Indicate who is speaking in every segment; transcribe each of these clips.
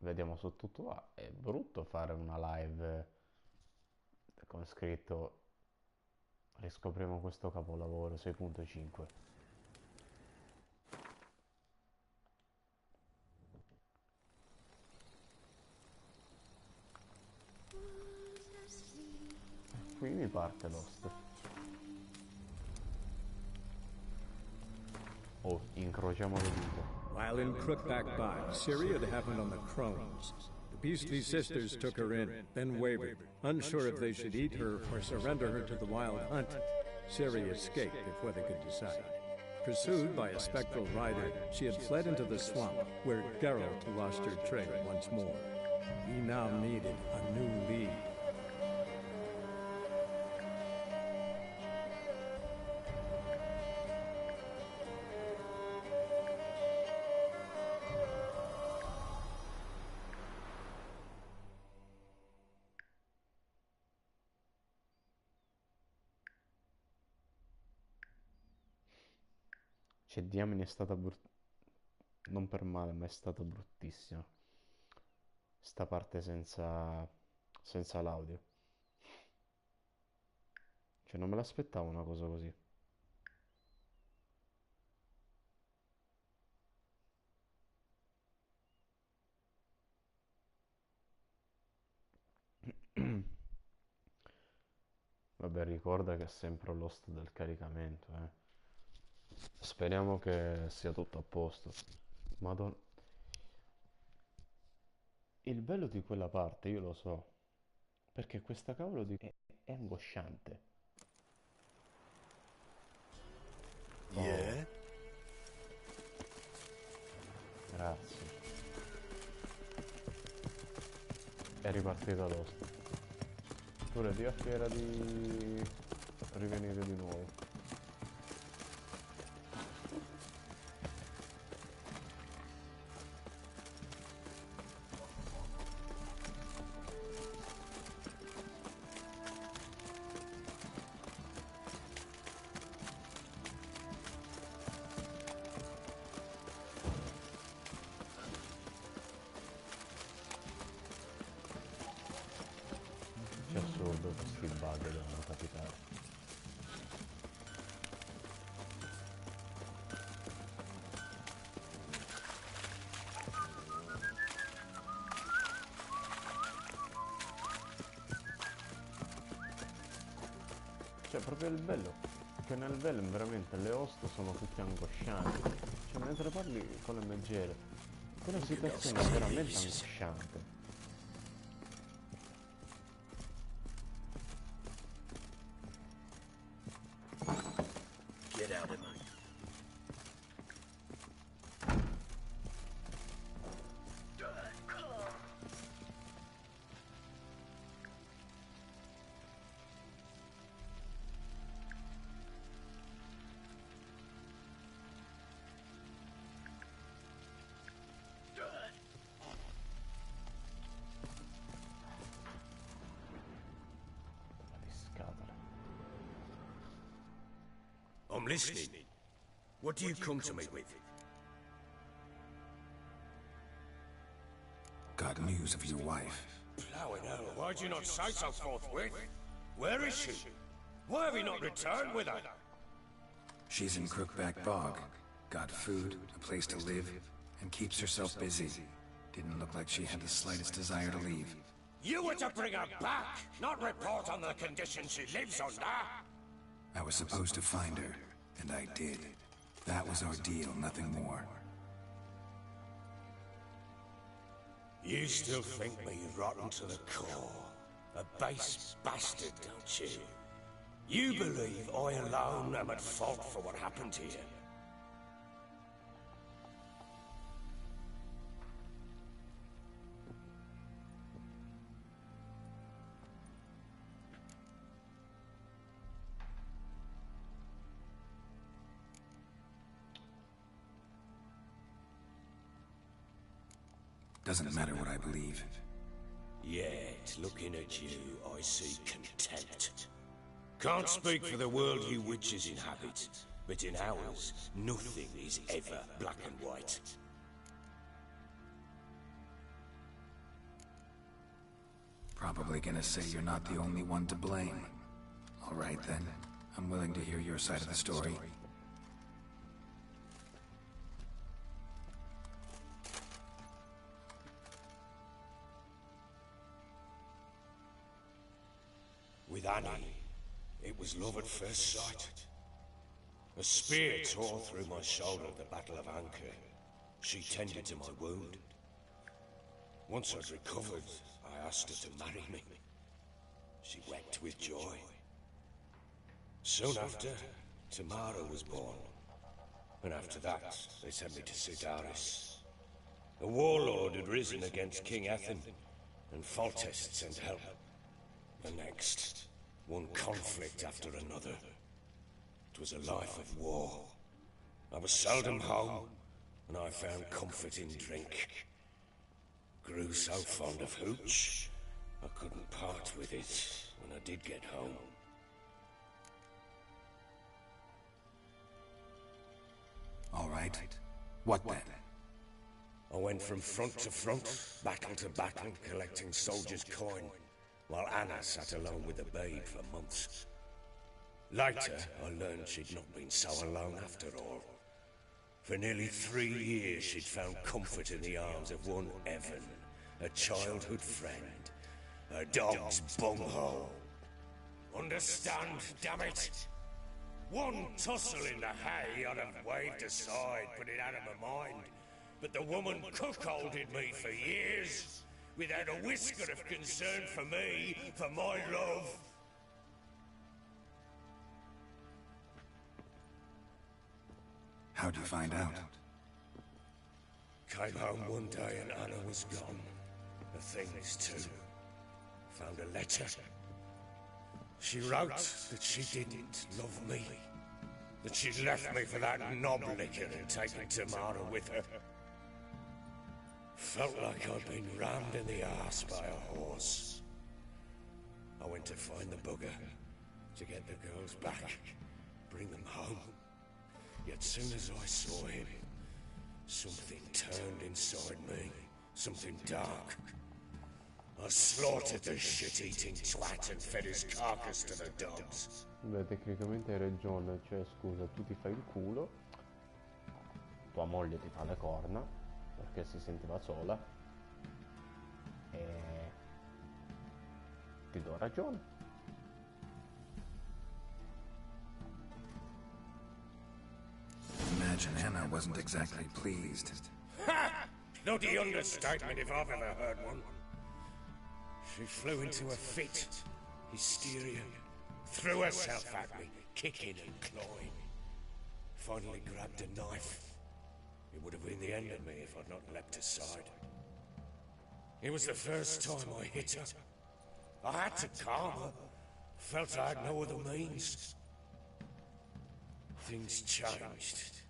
Speaker 1: vediamo se tutto va. È brutto fare una live con scritto riscopriamo questo capolavoro 6.5. Qui mi parte l'host. Oh, incrociamo le dita.
Speaker 2: While in Crookback Bog, Syria had happened on the Crones. The beastly sisters took her in, then wavered, unsure if they should eat her or surrender her to the wild hunt. Syria escaped before they could decide. Pursued by a spectral rider, she had fled into the swamp, where Geralt lost her trail once more. He now needed a new lead.
Speaker 1: Cioè, diamine è stata non per male, ma è stata bruttissima. Sta parte senza l'audio. Cioè, non me l'aspettavo una cosa così. Vabbè, ricorda che è sempre l'host del caricamento, eh. Speriamo che sia tutto a posto. Madonna. Il bello di quella parte, io lo so, perché questa cavolo è angosciante. Oh,
Speaker 3: Yeah?
Speaker 1: grazie. È ripartita l'host. Pure di a Fiera di rivenire di nuovo. Che assurdo questi bug devono capitare. Cioè, proprio il bello, che nel Velen veramente le host sono tutte angoscianti. Cioè, mentre parli con le megere, quella situazione è veramente angosciante.
Speaker 3: Get out of my...
Speaker 1: Di scatole.
Speaker 3: I'm listening. What do you come to me with?
Speaker 4: Got news of your wife.
Speaker 3: Plowing hell, why'd you not say so forthwith? Where is she? Why have you not returned with her?
Speaker 4: She's in Crookback Bog. Got food, a place to live, and keeps herself busy. Didn't look like she had the slightest desire to leave.
Speaker 3: You were to bring her back, not report on the conditions she lives under.
Speaker 4: I was supposed to find her, and I did. That was our deal, nothing more.
Speaker 3: You still think me rotten to the core. A base bastard, don't you? You believe I alone am at fault for what happened here.
Speaker 4: Doesn't matter what I believe.
Speaker 3: Yet, looking at you, I see contempt. Can't speak for the world you witches inhabit, but in ours, nothing is ever black and white.
Speaker 4: Probably gonna say you're not the only one to blame. All right then, I'm willing to hear your side of the story.
Speaker 3: With Annie, it was love at first sight. A spear tore through my shoulder at the Battle of Anche. She tended to my wound. Once I'd recovered, I asked her to marry me. She wept with joy. Soon after, Tamara was born. And after that, they sent me to Sidaris. A warlord had risen against King Ethan, and Foltest sent help. The next, one conflict after another. It was a life of war. I was seldom home, and I found comfort in drink. Grew so fond of hooch, I couldn't part with it when I did get home.
Speaker 4: All right. What then?
Speaker 3: I went from front to front, battle to battle, collecting soldiers' coin, while Anna sat alone with the babe for months. Later, I learned she'd not been so alone after all. For nearly 3 years, she'd found comfort in the arms of one Evan, a childhood friend, a dog's bunghole. Understand, damn it? One tussle in the hay I'd have waved aside, put it out of my mind. But the woman cuckolded me for years, without a whisker of concern for me, for my love.
Speaker 4: How'd you find out?
Speaker 3: Came home one day and Anna was gone. The things too. Found a letter. She wrote that she didn't love me. That she'd left me for that knob licker and taken Tamara with her. Felt like I'd been rammed in the arse by a horse. I went to find the bugger, to get the girls back, bring them home. Yet soon as I saw him, something turned inside me, something dark. I slaughtered the shit-eating twat and fed his carcass to the dogs.
Speaker 1: Beh, tecnicamente hai ragione, cioè scusa, tu ti fai il culo, tua moglie ti fa le corna, perché si sentiva sola, e ti do ragione.
Speaker 4: Imagine Anna wasn't exactly pleased.
Speaker 3: Ha! Bloody understatement if I've ever heard one. She flew into a fit, hysteria, threw herself at me, kicking and clawing. Finally grabbed a knife. It would have been the end of me if I'd not leapt aside. It was the first time I hit her. I had to calm her. Felt I had no other means. Things changed.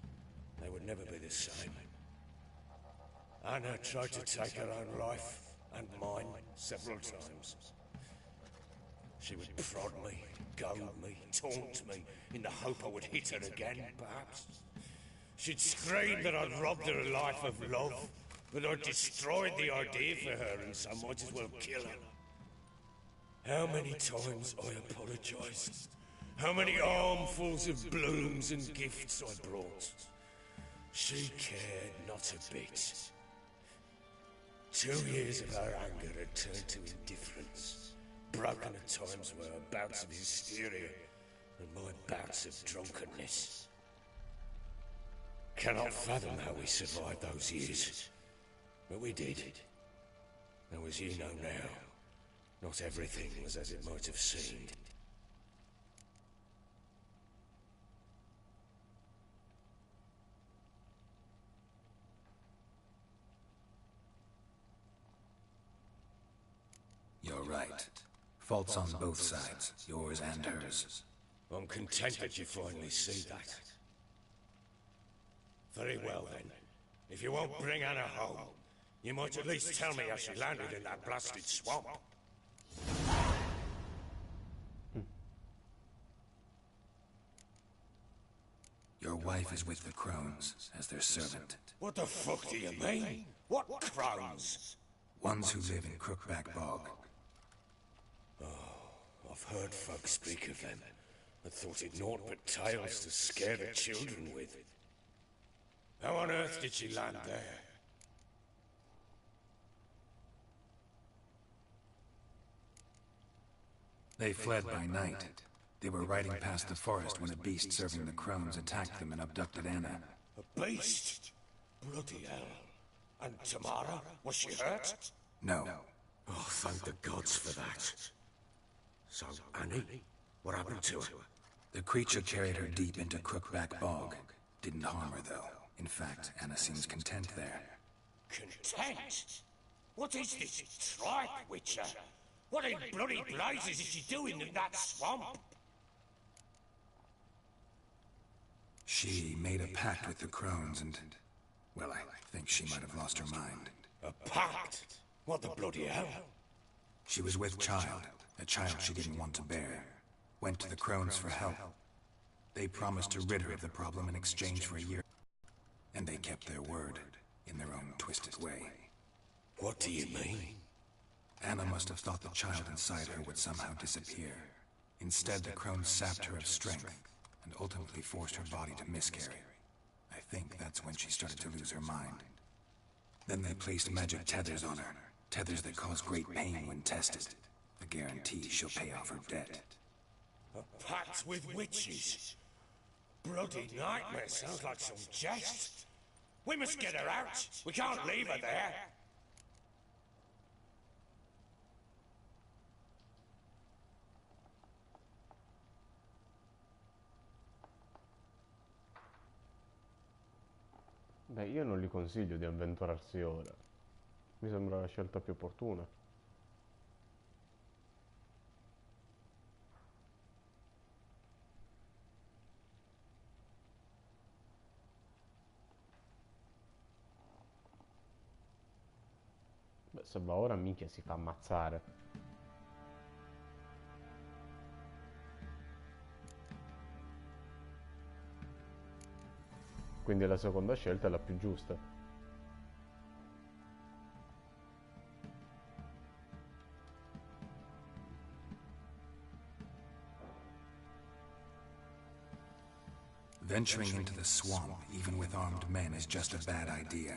Speaker 3: They would never be the same. Anna tried to take her own life, and mine, several times. She would prod me, goad me, taunt me, in the hope I would hit her again, perhaps. She'd scream that I'd robbed her life of love, that I'd destroyed the idea for her, and so I might as well kill her. How many times I apologized. How many armfuls of blooms and gifts I brought. She cared not a bit. 2 years of her anger had turned to indifference. Broken at times were her bouts of hysteria and my bouts of drunkenness. Cannot fathom how we survived those years. But we did. Though as you know now, not everything was as it might have seemed.
Speaker 4: You're right. Faults on both sides, yours and hers.
Speaker 3: I'm content that you finally see that. Very well then. If you won't bring Anna home, you might at least tell me how she landed in that blasted swamp.
Speaker 4: Your wife is with the crones, as their servant.
Speaker 3: What the fuck do you mean? What crones?
Speaker 4: Ones who live in Crookback Bog.
Speaker 3: I've heard folk speak of them, and thought it naught but tales to scare the children with. How on earth did she land there?
Speaker 4: They fled by night. They were riding past the forest when a beast serving the crones attacked them and abducted Anna.
Speaker 3: A beast? Bloody hell. And Tamara? Was she hurt?
Speaker 4: No.
Speaker 3: Oh, thank the gods for that. So, Annie? What happened to her?
Speaker 4: The creature carried her deep into Crookback Bog. Didn't harm her, though. In fact, Anna seems content there.
Speaker 3: Content? What is this tripe, Witcher? What in bloody blazes is she doing in that swamp?
Speaker 4: She made a pact with the crones and... well, I think she might have lost her mind.
Speaker 3: A pact? What the bloody hell?
Speaker 4: She was with child, a child she didn't want to bear. Went to the crones for help. They promised to rid her of the problem in exchange for a year. And they kept their word, in their own twisted way.
Speaker 3: What do you mean?
Speaker 4: Anna must have thought the child inside her would somehow disappear. Instead, the crones sapped her of strength, and ultimately forced her body to miscarry. I think that's when she started to lose her mind. Then they placed magic tethers on her, tethers that cause great pain when tested. A guarantee she'll pay off her debt.
Speaker 3: A pact with witches? Bloody nightmare, sounds like some jest. We must get her out. We can't leave her there.
Speaker 1: Beh, io non gli consiglio di avventurarsi ora. Mi sembra la scelta più opportuna. Beh, se va ora, minchia, si fa ammazzare. Quindi la seconda scelta è la più giusta.
Speaker 4: Venturing into the swamp, even with armed men, is just a bad idea.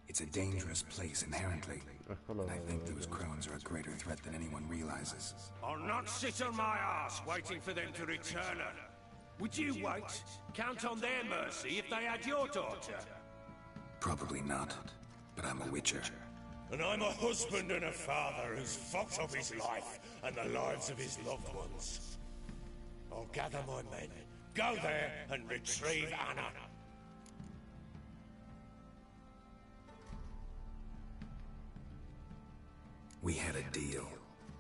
Speaker 4: It's a dangerous place inherently, and I think those crones are a greater threat than anyone realizes.
Speaker 3: I'll not sit on my ass waiting for them to return her. Would you wait? Count on their mercy if they had your daughter?
Speaker 4: Probably not, but I'm a witcher.
Speaker 3: And I'm a husband and a father who's fucked up his life and the lives of his loved ones. I'll gather my men, go there and retrieve Anna.
Speaker 4: We had a deal.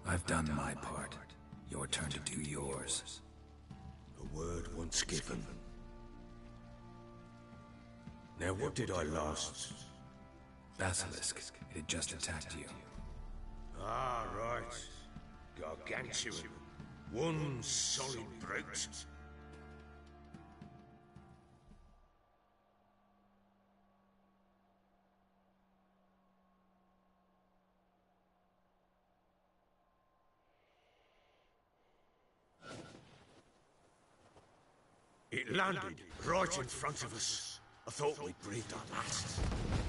Speaker 4: I've done my part. Your turn to do yours.
Speaker 3: A word once given. Now what did I last?
Speaker 4: Basilisk. It had just attacked you.
Speaker 3: Ah, right. Gargantuan. One solid brute. It landed right in front of us. I thought we'd breathed our last.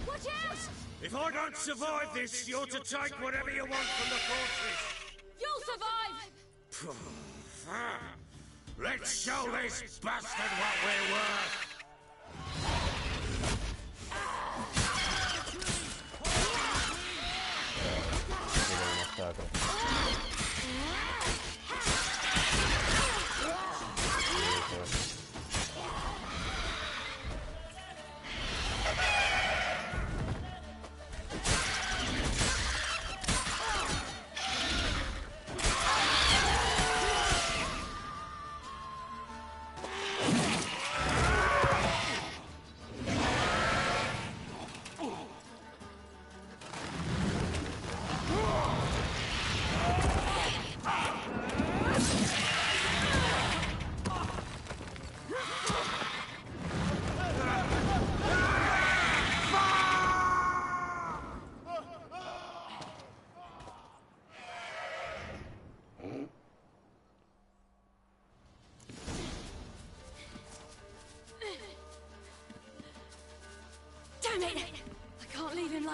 Speaker 5: Watch out!
Speaker 3: If I don't survive this, you're to take whatever you want from the fortress.
Speaker 5: You'll survive!
Speaker 3: Let's show this bastard what we're worth.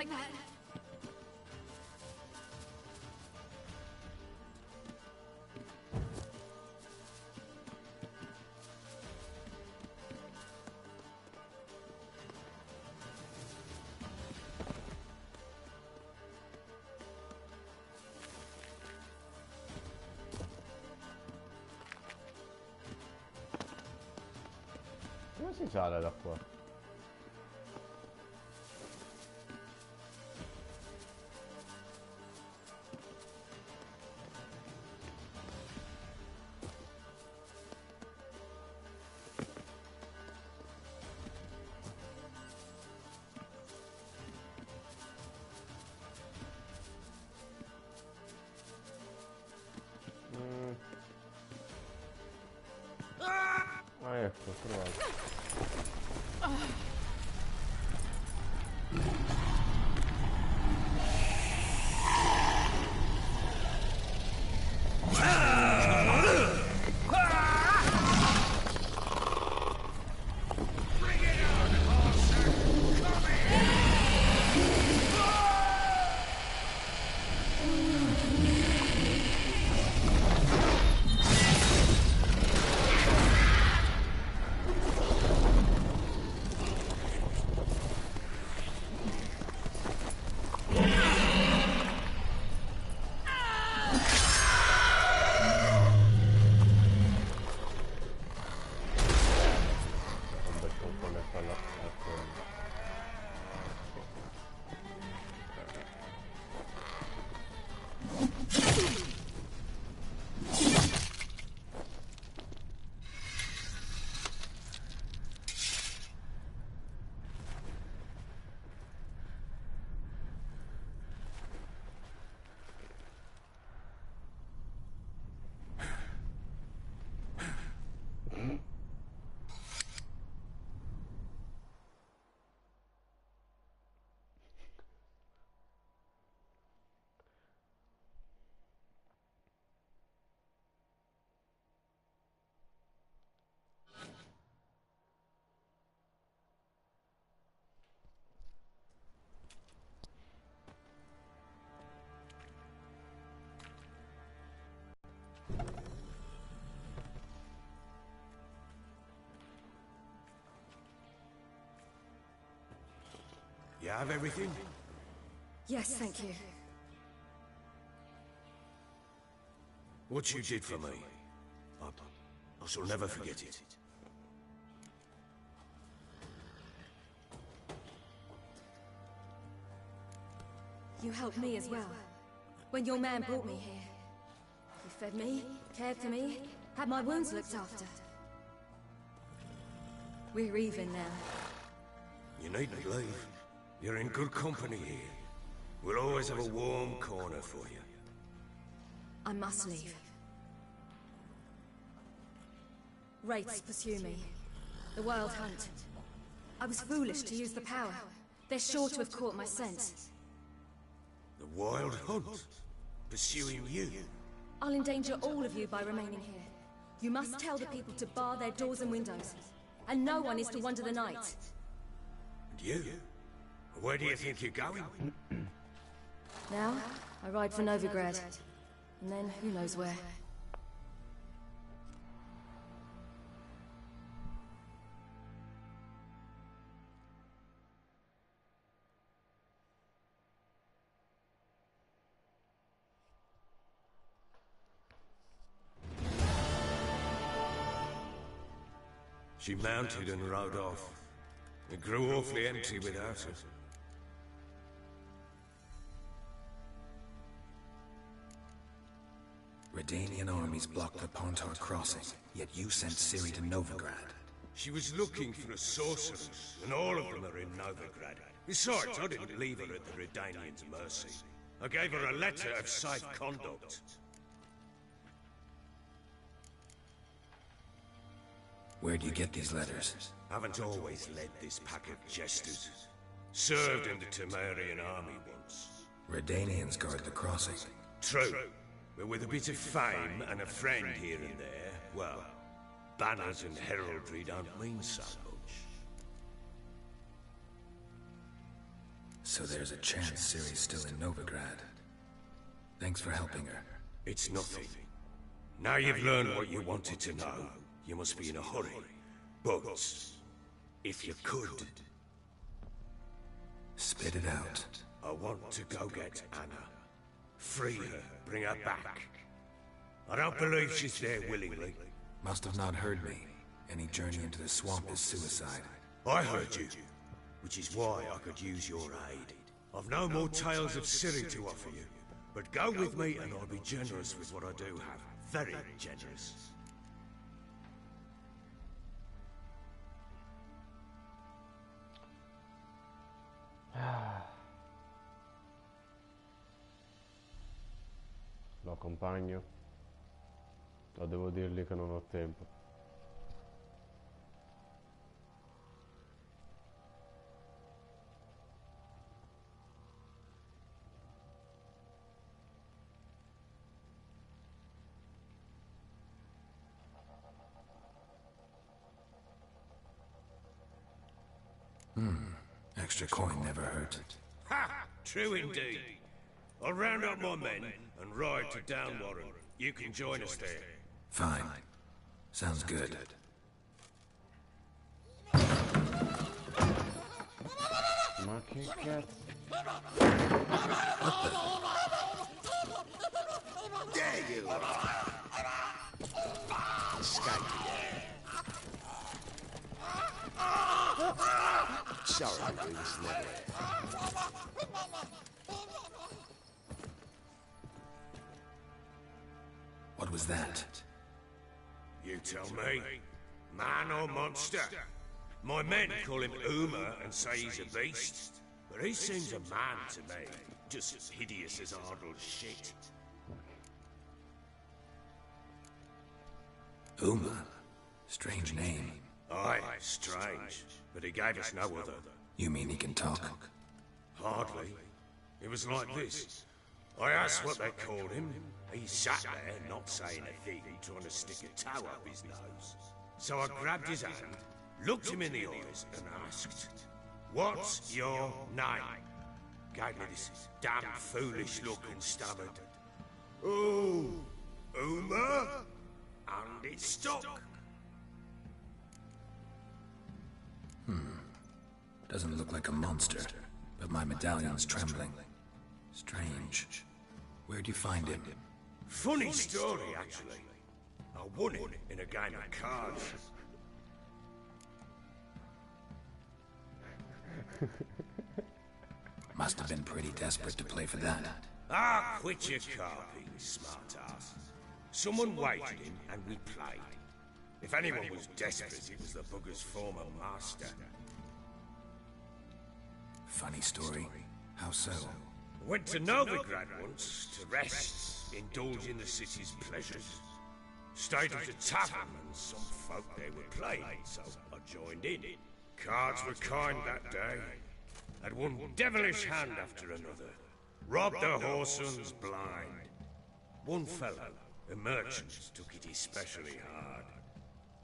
Speaker 5: like that.
Speaker 1: Come si sale da qua? Ah, ecco, ho trovato.
Speaker 3: You have everything?
Speaker 5: Yes, thank you.
Speaker 3: What you did for me, I shall never forget it.
Speaker 5: You helped me as well. When your man brought me here. You fed me, cared for me, had my wounds looked after. We're even now.
Speaker 3: You needn't leave. You're in good company here. We'll always have a warm corner for you.
Speaker 5: I must leave. Wraiths pursue me. The wild hunt. I was foolish to use the power. They're sure to have caught my scent.
Speaker 3: The wild hunt? Pursuing you?
Speaker 5: I'll endanger all of you by remaining here. You must tell the people to bar their doors and windows. And no one is to wander the night.
Speaker 3: And you? Where do you think you're going?
Speaker 5: Now, I ride for Novigrad. And then, who knows where.
Speaker 3: She mounted and rode off. It grew awfully empty without her.
Speaker 4: Redanian armies blocked the Pontar crossing, yet you sent Ciri to Novigrad.
Speaker 3: She was looking for a sorceress, and all of them are in Novigrad. Besides, I didn't leave her at the Redanians' mercy. I gave her a letter of safe conduct.
Speaker 4: Where do you get these letters?
Speaker 3: Haven't always led this pack of jesters. Served in the Temerian army once.
Speaker 4: Redanians guard the crossing.
Speaker 3: True. But with a bit of fame and a friend here and there, well, banners and heraldry don't mean so much.
Speaker 4: So there's a chance Ciri's still in Novigrad. Thanks for helping her.
Speaker 3: It's nothing. Now you've learned what you wanted to know, you must be in a hurry. But, if you could...
Speaker 4: Spit it out.
Speaker 3: I want to go get Anna. Free her, bring her back. I don't believe she's there willingly.
Speaker 4: Must have not heard me. Any journey into the swamp is suicide.
Speaker 3: I heard you, which is why I could use your aid. I've no more tales of Ciri to offer you, but go with me and I'll be generous with what I do have. Very generous.
Speaker 1: Lo accompagno o devo dirgli che non ho tempo?
Speaker 4: Extra coin never hurt.
Speaker 3: Ha! True indeed. I'll round up my men and ride to Downwarren. You can join us there.
Speaker 4: Fine. Sounds good.
Speaker 1: Ma che cazzo?
Speaker 3: There you are! Escape. Sorry, we was never.
Speaker 4: What was that?
Speaker 3: You tell me. Man or monster? My men call him Uma and say he's a beast. But he seems a man to me. Just as hideous as Ardle's shit.
Speaker 4: Uma? Strange name.
Speaker 3: Aye, strange. But he gave us no other.
Speaker 4: You mean he can talk?
Speaker 3: Hardly. It was like this. I asked what they called him. He sat there, not saying a thing, trying to stick a toe up his nose. So I grabbed his hand, looked him in the eyes, and asked, "What's your name?" Gave me this damn foolish look and stammered, "Oh, Uma?" And it stuck.
Speaker 4: Doesn't look like a monster, but my medallion's trembling. Strange. Where'd you find him?
Speaker 3: Funny story, actually. I won it in a game of cards.
Speaker 4: Must have been pretty desperate to play for that.
Speaker 3: Ah, quit your carping, smart-ass. Someone wagered him, and we played. If anyone was desperate, it was the bugger's former master.
Speaker 4: Funny story. How so?
Speaker 3: Went to Novigrad once to rest, indulge in the city's pleasures. Stayed at a tavern and some folk there were playing, so I joined in. Cards were kind that day. Had one devilish hand after another. Robbed the whoresun's blind. One fellow, a merchant, took it especially hard.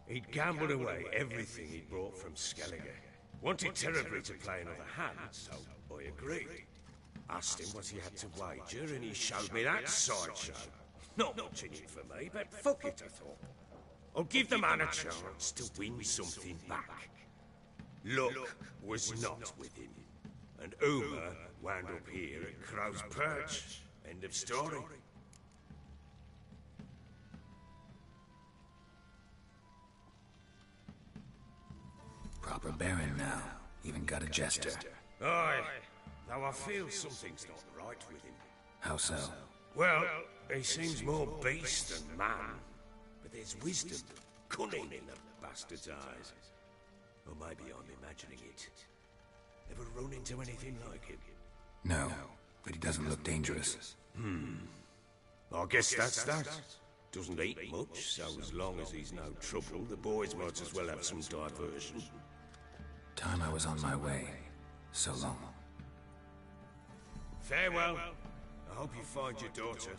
Speaker 3: He'd gambled away everything he'd brought from Skellige. Wanted terribly to play another hand, so I agreed. Asked him what he had to wager, and he showed me that sideshow. Not much in it for me, but fuck it, I thought. I'll give the man a chance to win something back. Luck was not with him, and Uma wound up here at Crow's Perch. End of story.
Speaker 4: Proper baron now. Even got a jester.
Speaker 3: Aye, though I feel something's not right with him.
Speaker 4: How so?
Speaker 3: Well, he seems more beast than man. But there's wisdom, cunning in the bastard's eyes. Or maybe I'm imagining it. Ever run into anything like him?
Speaker 4: No, but he doesn't look dangerous.
Speaker 3: I guess that's that. Doesn't eat much, so as long as he's no trouble, the boys might as well have some diversion.
Speaker 4: Time I was on my way. So long.
Speaker 3: Farewell. I hope you find your daughter.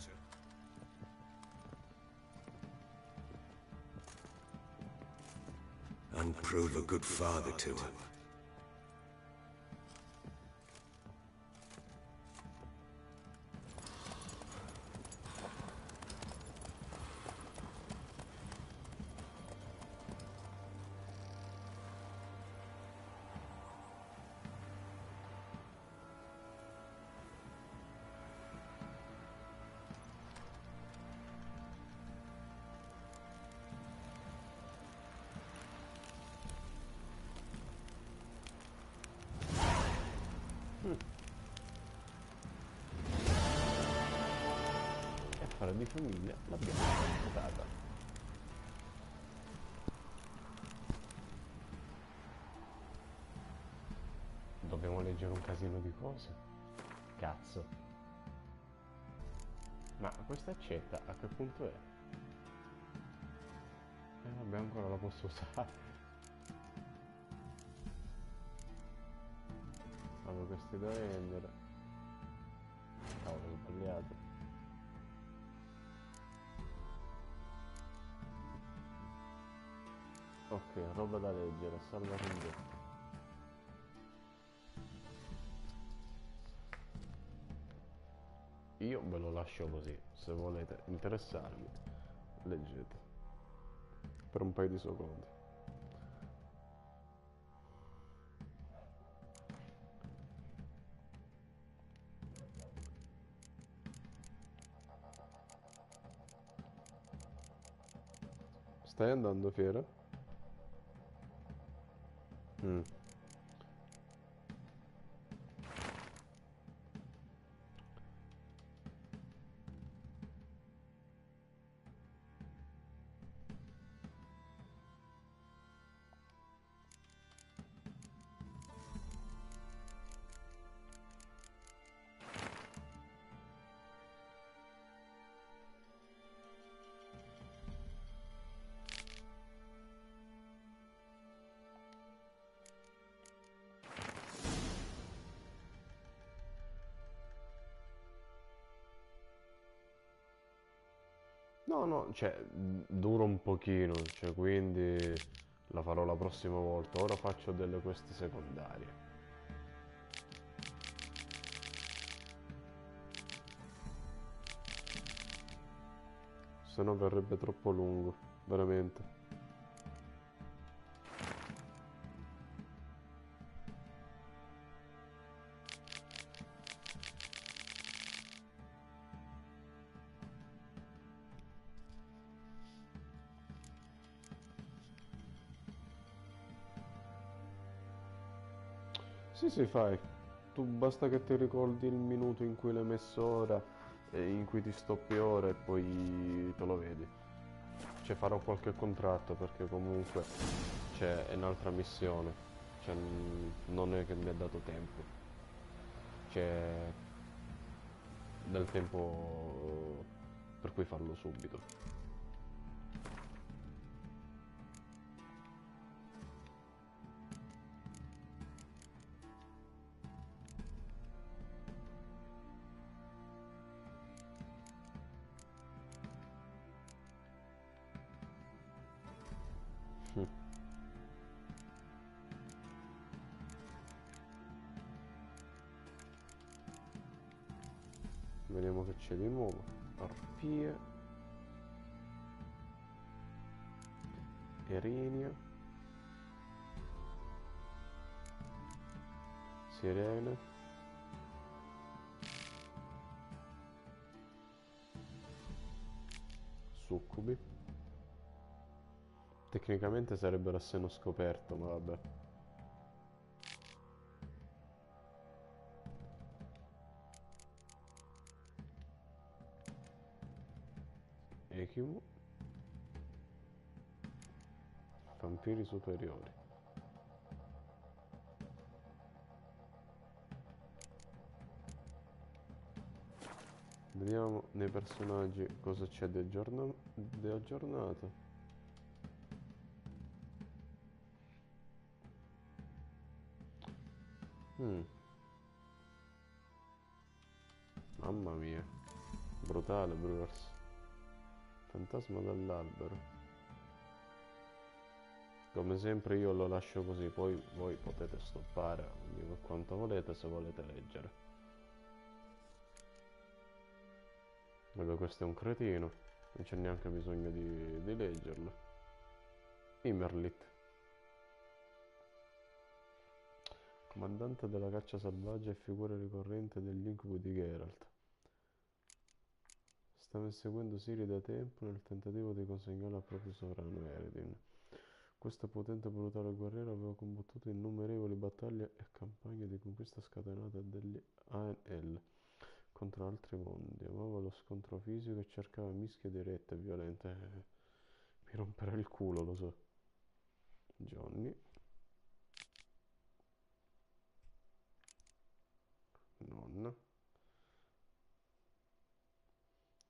Speaker 3: And prove a good father to her.
Speaker 1: l'affare di famiglia l'abbiamo affrontata. Dobbiamo leggere un casino di cose? Cazzo. Ma questa accetta a che punto è? Vabbè, ancora la posso usare. Avevo questi da vendere. Cavolo, ho sbagliato. Ok, roba da leggere, salva con io ve lo lascio così, se volete interessarvi, leggete per un paio di secondi. Stai andando, Fiera? No, cioè, dura un pochino, cioè, quindi la farò la prossima volta. Ora faccio delle queste secondarie. Se no verrebbe troppo lungo, veramente. Sì, fai. Tu basta che ti ricordi il minuto in cui l'hai messo ora e in cui ti stoppi ora e poi te lo vedi. Cioè farò qualche contratto perché comunque c'è un'altra missione. Cioè non è che mi ha dato tempo. C'è del tempo per cui farlo subito. Vediamo che c'è di nuovo. Arpie. Erinia. Sirene. Succubi. Tecnicamente sarebbero a seno scoperto, ma vabbè. Echimu. Vampiri superiori. Vediamo nei personaggi cosa c'è di aggiornato. Mamma mia. Brutale, Brewers. Fantasma dall'albero. Come sempre io lo lascio così, poi voi potete stoppare quanto volete se volete leggere. Vabbè, questo è un cretino, non c'è neanche bisogno di leggerlo. Immerlit. Comandante della caccia selvaggia e figura ricorrente degli incubi di Geralt. Stava inseguendo Ciri da tempo nel tentativo di consegnarla al proprio sovrano Eredin. Questo potente e brutale guerriero aveva combattuto innumerevoli battaglie e campagne di conquista scatenate dagli ANL, contro altri mondi, amava lo scontro fisico e cercava mischie dirette e violente. Mi romperà il culo, lo so. Johnny. Nonna.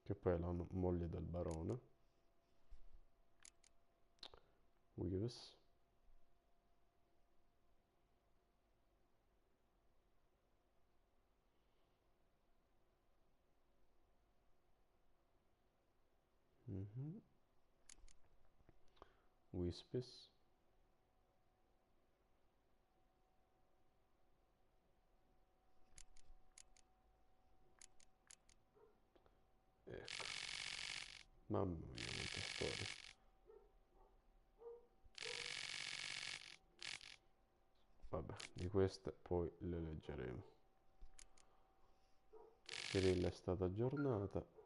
Speaker 1: Che poi è la moglie del barone. Weaves. Wispes. Ecco. Mamma mia, quante storie. Vabbè, di queste poi le leggeremo. Cirilla è stata aggiornata.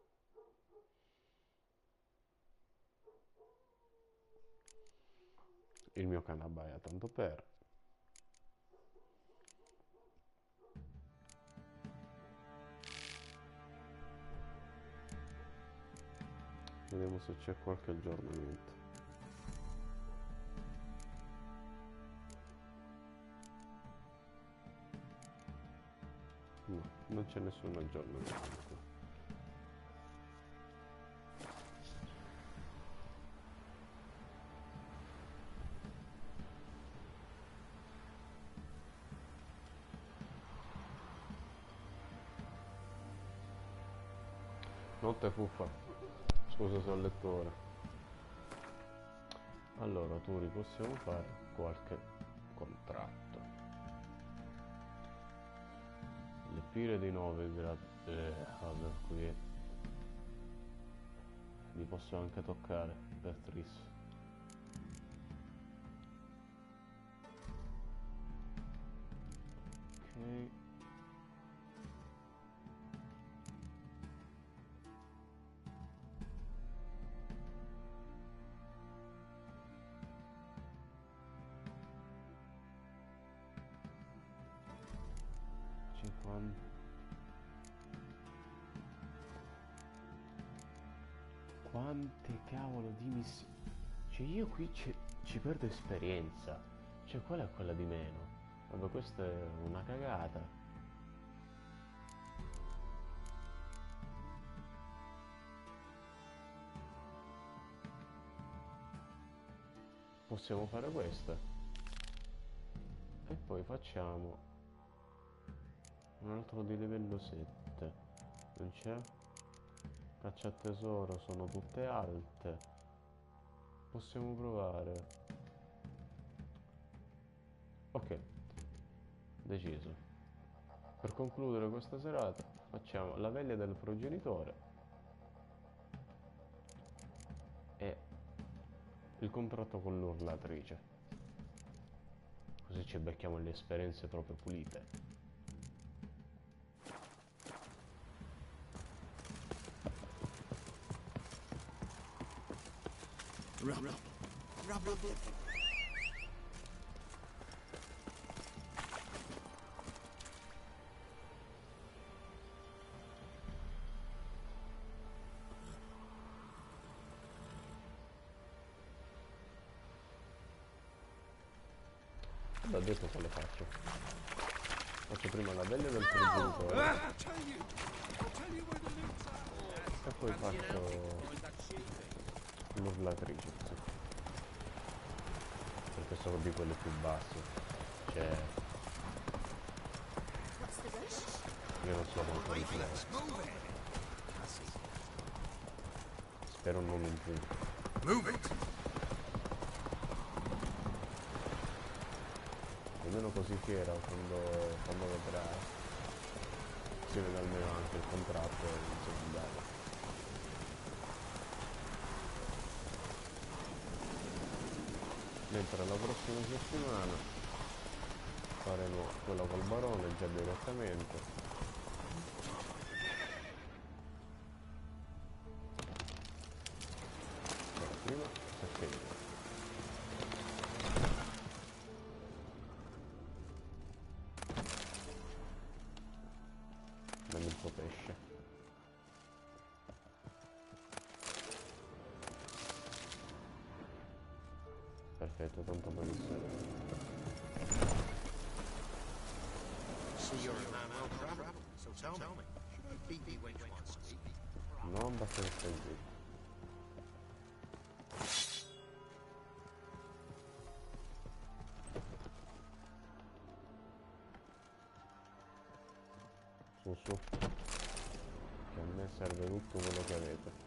Speaker 1: Il mio cane abbaia tanto per. Vediamo se c'è qualche aggiornamento. No, non c'è nessun aggiornamento. Notte fuffa. Scusa se ho letto ora. Allora, Turi, possiamo fare qualche contratto. Le pire di 9 per qui li posso anche toccare per Tris. Ok. Quante cavolo di missioni. Cioè io qui ci perdo esperienza. Cioè qual è quella di meno? Vabbè, questa è una cagata. Possiamo fare questa. E poi facciamo un altro di livello 7. Non c'è? Caccia a tesoro sono tutte alte. Possiamo provare. Ok, deciso. Per concludere questa serata facciamo la veglia del progenitore e il contratto con l'urlatrice. Così ci becchiamo le esperienze proprio pulite. Da detto quale faccio? Faccio prima la veglia del progenitore e poi faccio l'urlatrice, sì. Perché sono di quelle più basse. Cioè io non so molto di flex. Spero non un punto. Almeno così Fiera quando vedrà si vede almeno anche il contratto in secondario. Mentre la prossima settimana faremo quella col barone già direttamente. Però prima perché dammi il tuo pesce. Perfetto, tanto poi mi serve. Non basta che stai zitto. Su, che a me serve tutto quello che avete.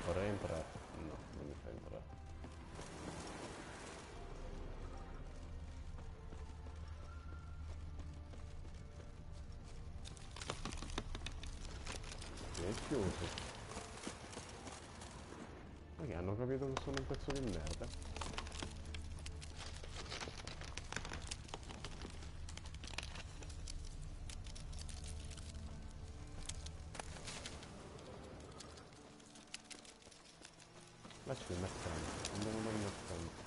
Speaker 1: Vorrei entrare? No, non mi fa entrare. È chiuso. Ma che hanno capito che sono un pezzo di merda? Lasci il mercante, andiamo dal mercante.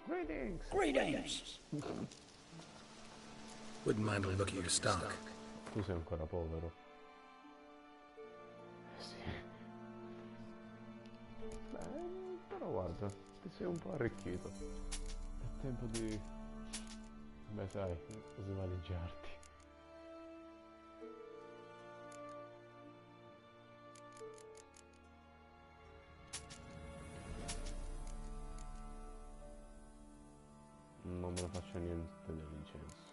Speaker 1: Greetings!
Speaker 6: Greetings!
Speaker 4: Wouldn't mind a look at your stock.
Speaker 1: Tu sei ancora povero. Sì. Beh, però guarda, ti sei un po' arricchito. È tempo di... beh sai, svaligiarti. Non me ne faccio niente dell'incenso.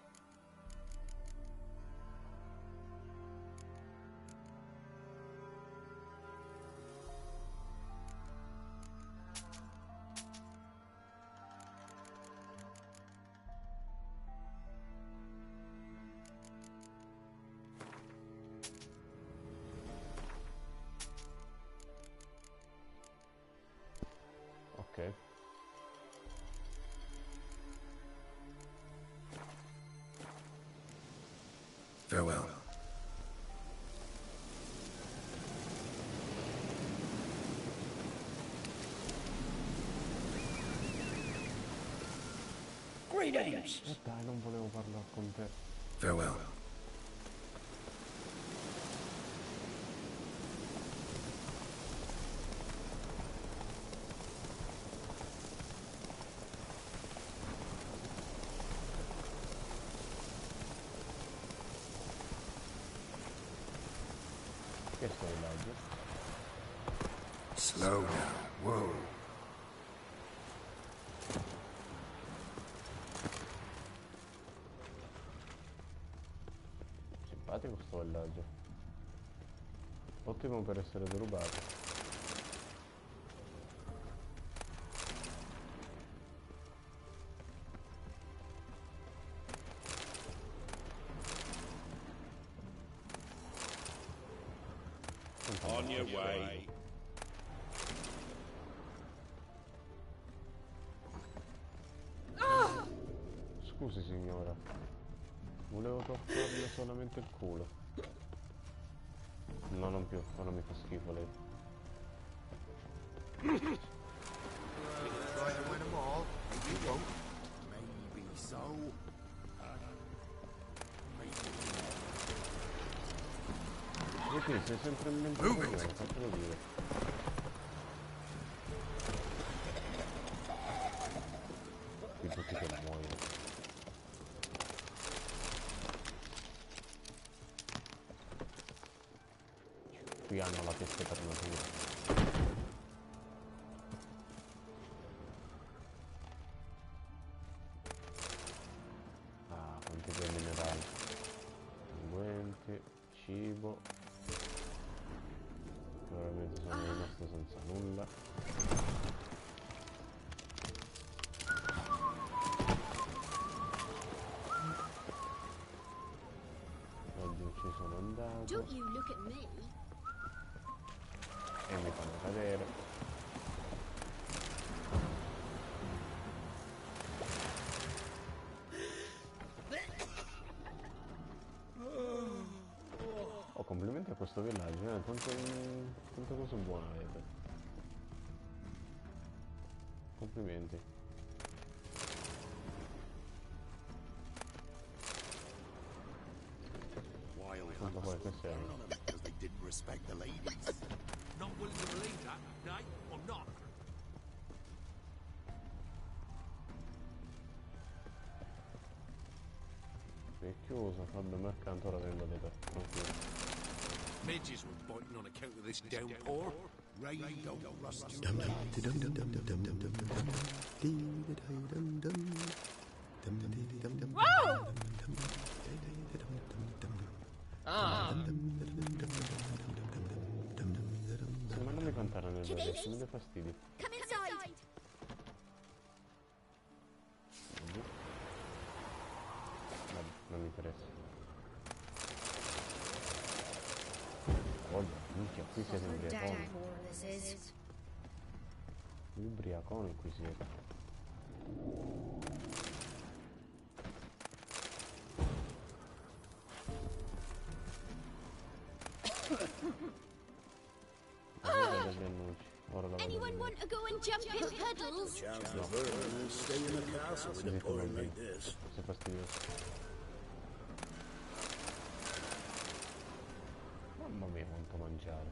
Speaker 1: Ok.
Speaker 4: Farewell.
Speaker 6: Greetings!
Speaker 1: Dai, non volevo parlare con te.
Speaker 4: Farewell.
Speaker 1: Che sto villaggio?
Speaker 4: Slow down. Whoa.
Speaker 1: Simpatico sto villaggio. Ottimo per essere derubato.
Speaker 3: On your way.
Speaker 1: Scusi signora, volevo toccarle solamente il culo. No, non più, ora mi fa schifo lei.
Speaker 7: Try to win them all, and you won't. Maybe so.
Speaker 1: Sì, sei sempre in mente con me, fatelo dire. Qui tutti che muoiono. Qui hanno la testa per natura. Ah, quanti bei minerali. Unguenti, cibo. Probabilmente sono rimasto senza nulla. Oggi ci sono andato.
Speaker 5: Don't you look at me.
Speaker 1: E mi fanno cadere. Oh, complimenti a questo villaggio, tante cose buone avete. Complimenti. Guarda poi che serve.
Speaker 7: Because they didn't respect the ladies.
Speaker 3: Not willing to believe that, nay, or not?
Speaker 1: È chiuso, vabbè, mercanto ora vengo da te, tranquillo.
Speaker 3: Midges were biting on account of this downpour.
Speaker 7: Rain don't rust your
Speaker 1: Sì, ma non mi cantare nel adesso, mi dà fastidio.
Speaker 5: Come inside!
Speaker 1: Vabbè, non mi interessa. Guarda, minchia, qui siete ubriaconi. Ubriaconi qui siete. Degli annunci. Ora la
Speaker 5: Anyone
Speaker 1: vedo.
Speaker 5: want to go and jump in puddles?
Speaker 8: Stay in the castle with a pouring like this.
Speaker 1: Sei fastidioso. Mamma mia quanto mangiare.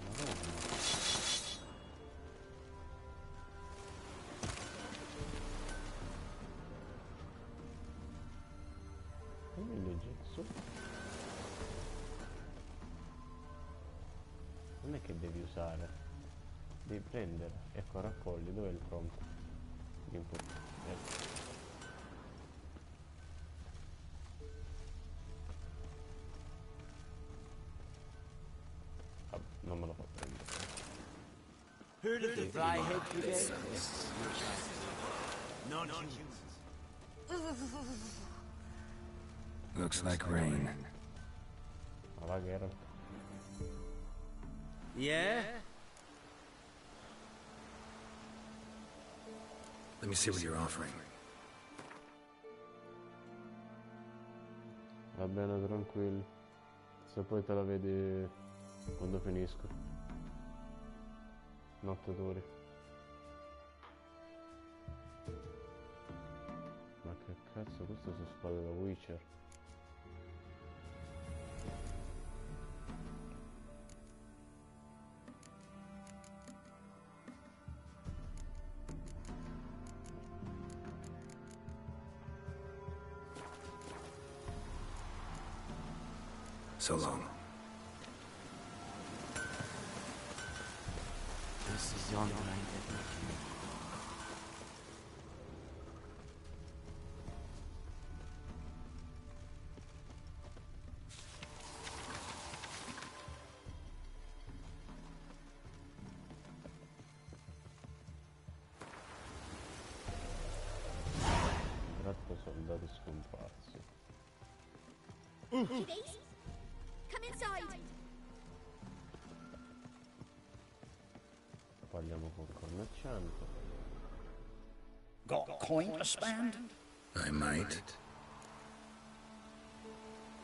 Speaker 1: Madonna. Come legge su? Non è che devi usare, devi prendere, ecco raccogli, dov'è il prompt? L'input, ecco. Vabbè, non me lo fa prendere.
Speaker 6: Heard of the flyhead today?
Speaker 4: Looks like rain.
Speaker 1: Ma va che era?
Speaker 6: Yeah?
Speaker 4: Let me see what you're offering.
Speaker 1: Va bene, tranquillo. Se poi te la vedi quando finisco. Notte duri. Ma che cazzo, queste sono spade da Witcher.
Speaker 4: So long.
Speaker 6: Decisione
Speaker 1: Tratto soldati scomparsi.
Speaker 5: Kiddies? Come inside!
Speaker 1: Parliamo col commerciante.
Speaker 6: Got coin to spend?
Speaker 4: I might.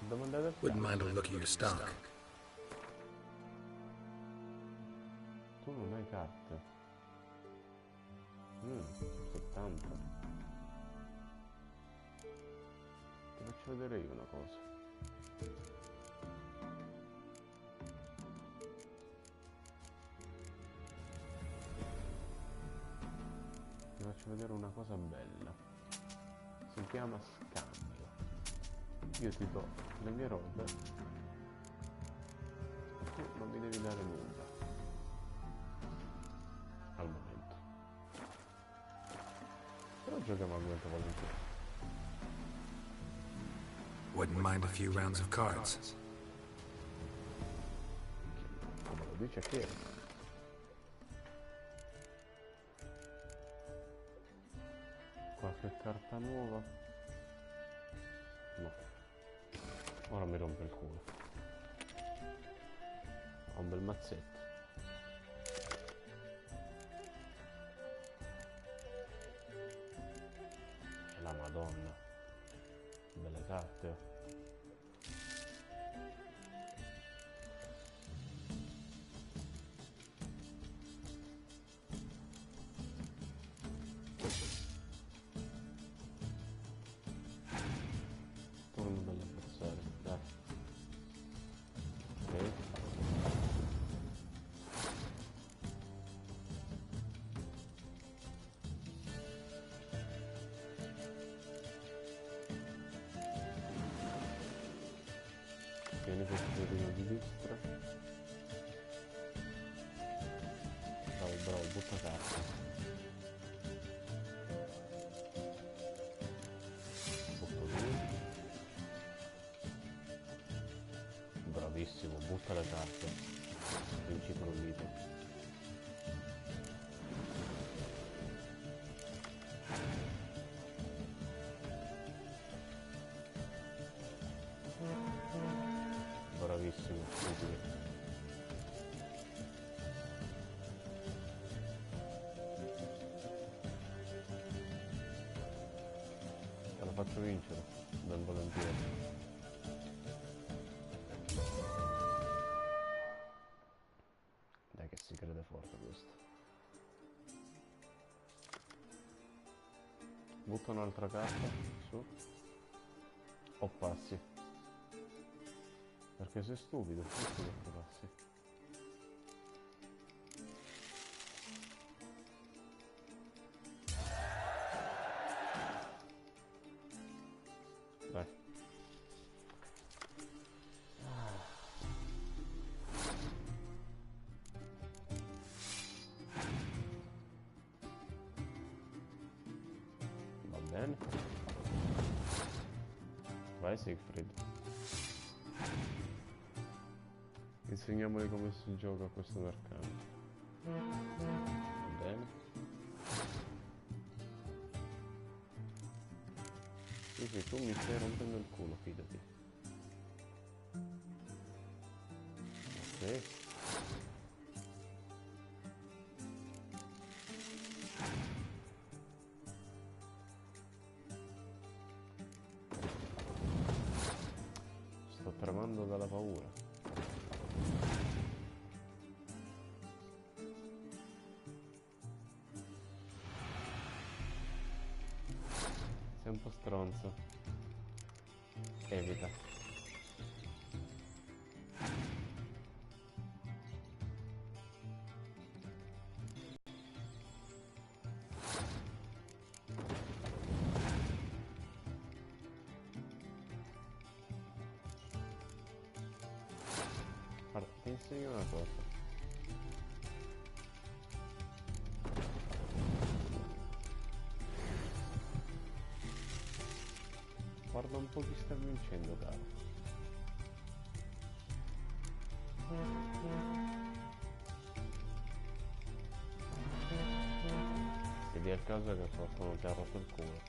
Speaker 1: Domanda del
Speaker 4: Wouldn't
Speaker 1: cazzo.
Speaker 4: mind a look at your stock.
Speaker 1: Tu non hai carte. 70. Ti faccio vedere io una cosa. Ti faccio vedere una cosa bella. Si chiama scambio. Io ti do le mie robe e tu non mi devi dare nulla. Al momento. Però giochiamo al momento volentieri.
Speaker 4: Wouldn't mind a few rounds of cards.
Speaker 1: Come lo dice Fiera. Qualche carta nuova? No. Ora mi rompe il culo. Ho un bel mazzetto. E la Madonna. Belle carte. Oh. Torno belle avversarie, dai. Ok. Vieni questo giardino di destra. Bravo, bravo, butta carta. Butto lui. Bravissimo, butta le carte. Vinci trollito. Bravissimo, stupido. Te la faccio vincere, ben volentieri. Dai che si crede forte questo. Butta un'altra carta, su. O passi. Perché sei stupido, che passi. Dai. Va bene. Vai Siegfried. Insegniamoli come si gioca a questo mercato. Va bene. Sì, sì, tu mi stai rompendo il culo, fidati. Ok. Sto tremando dalla paura. Sei un po' stronzo. Evita. Guarda, ti insegno una cosa. Guarda un po' chi sta vincendo, caro. Vedi a casa che qualcuno ti ha rotto il culo.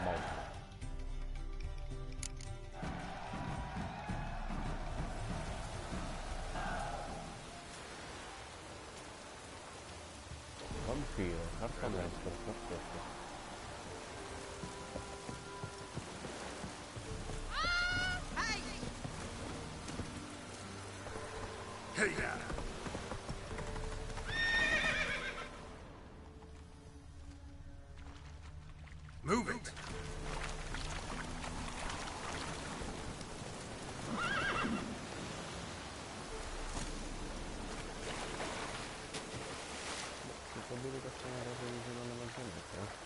Speaker 1: Vai. Vampiro, carta maestra, perfetto.
Speaker 3: Hey there! Move it!
Speaker 1: Si può dire che sono una revisione alla manzanetta, eh?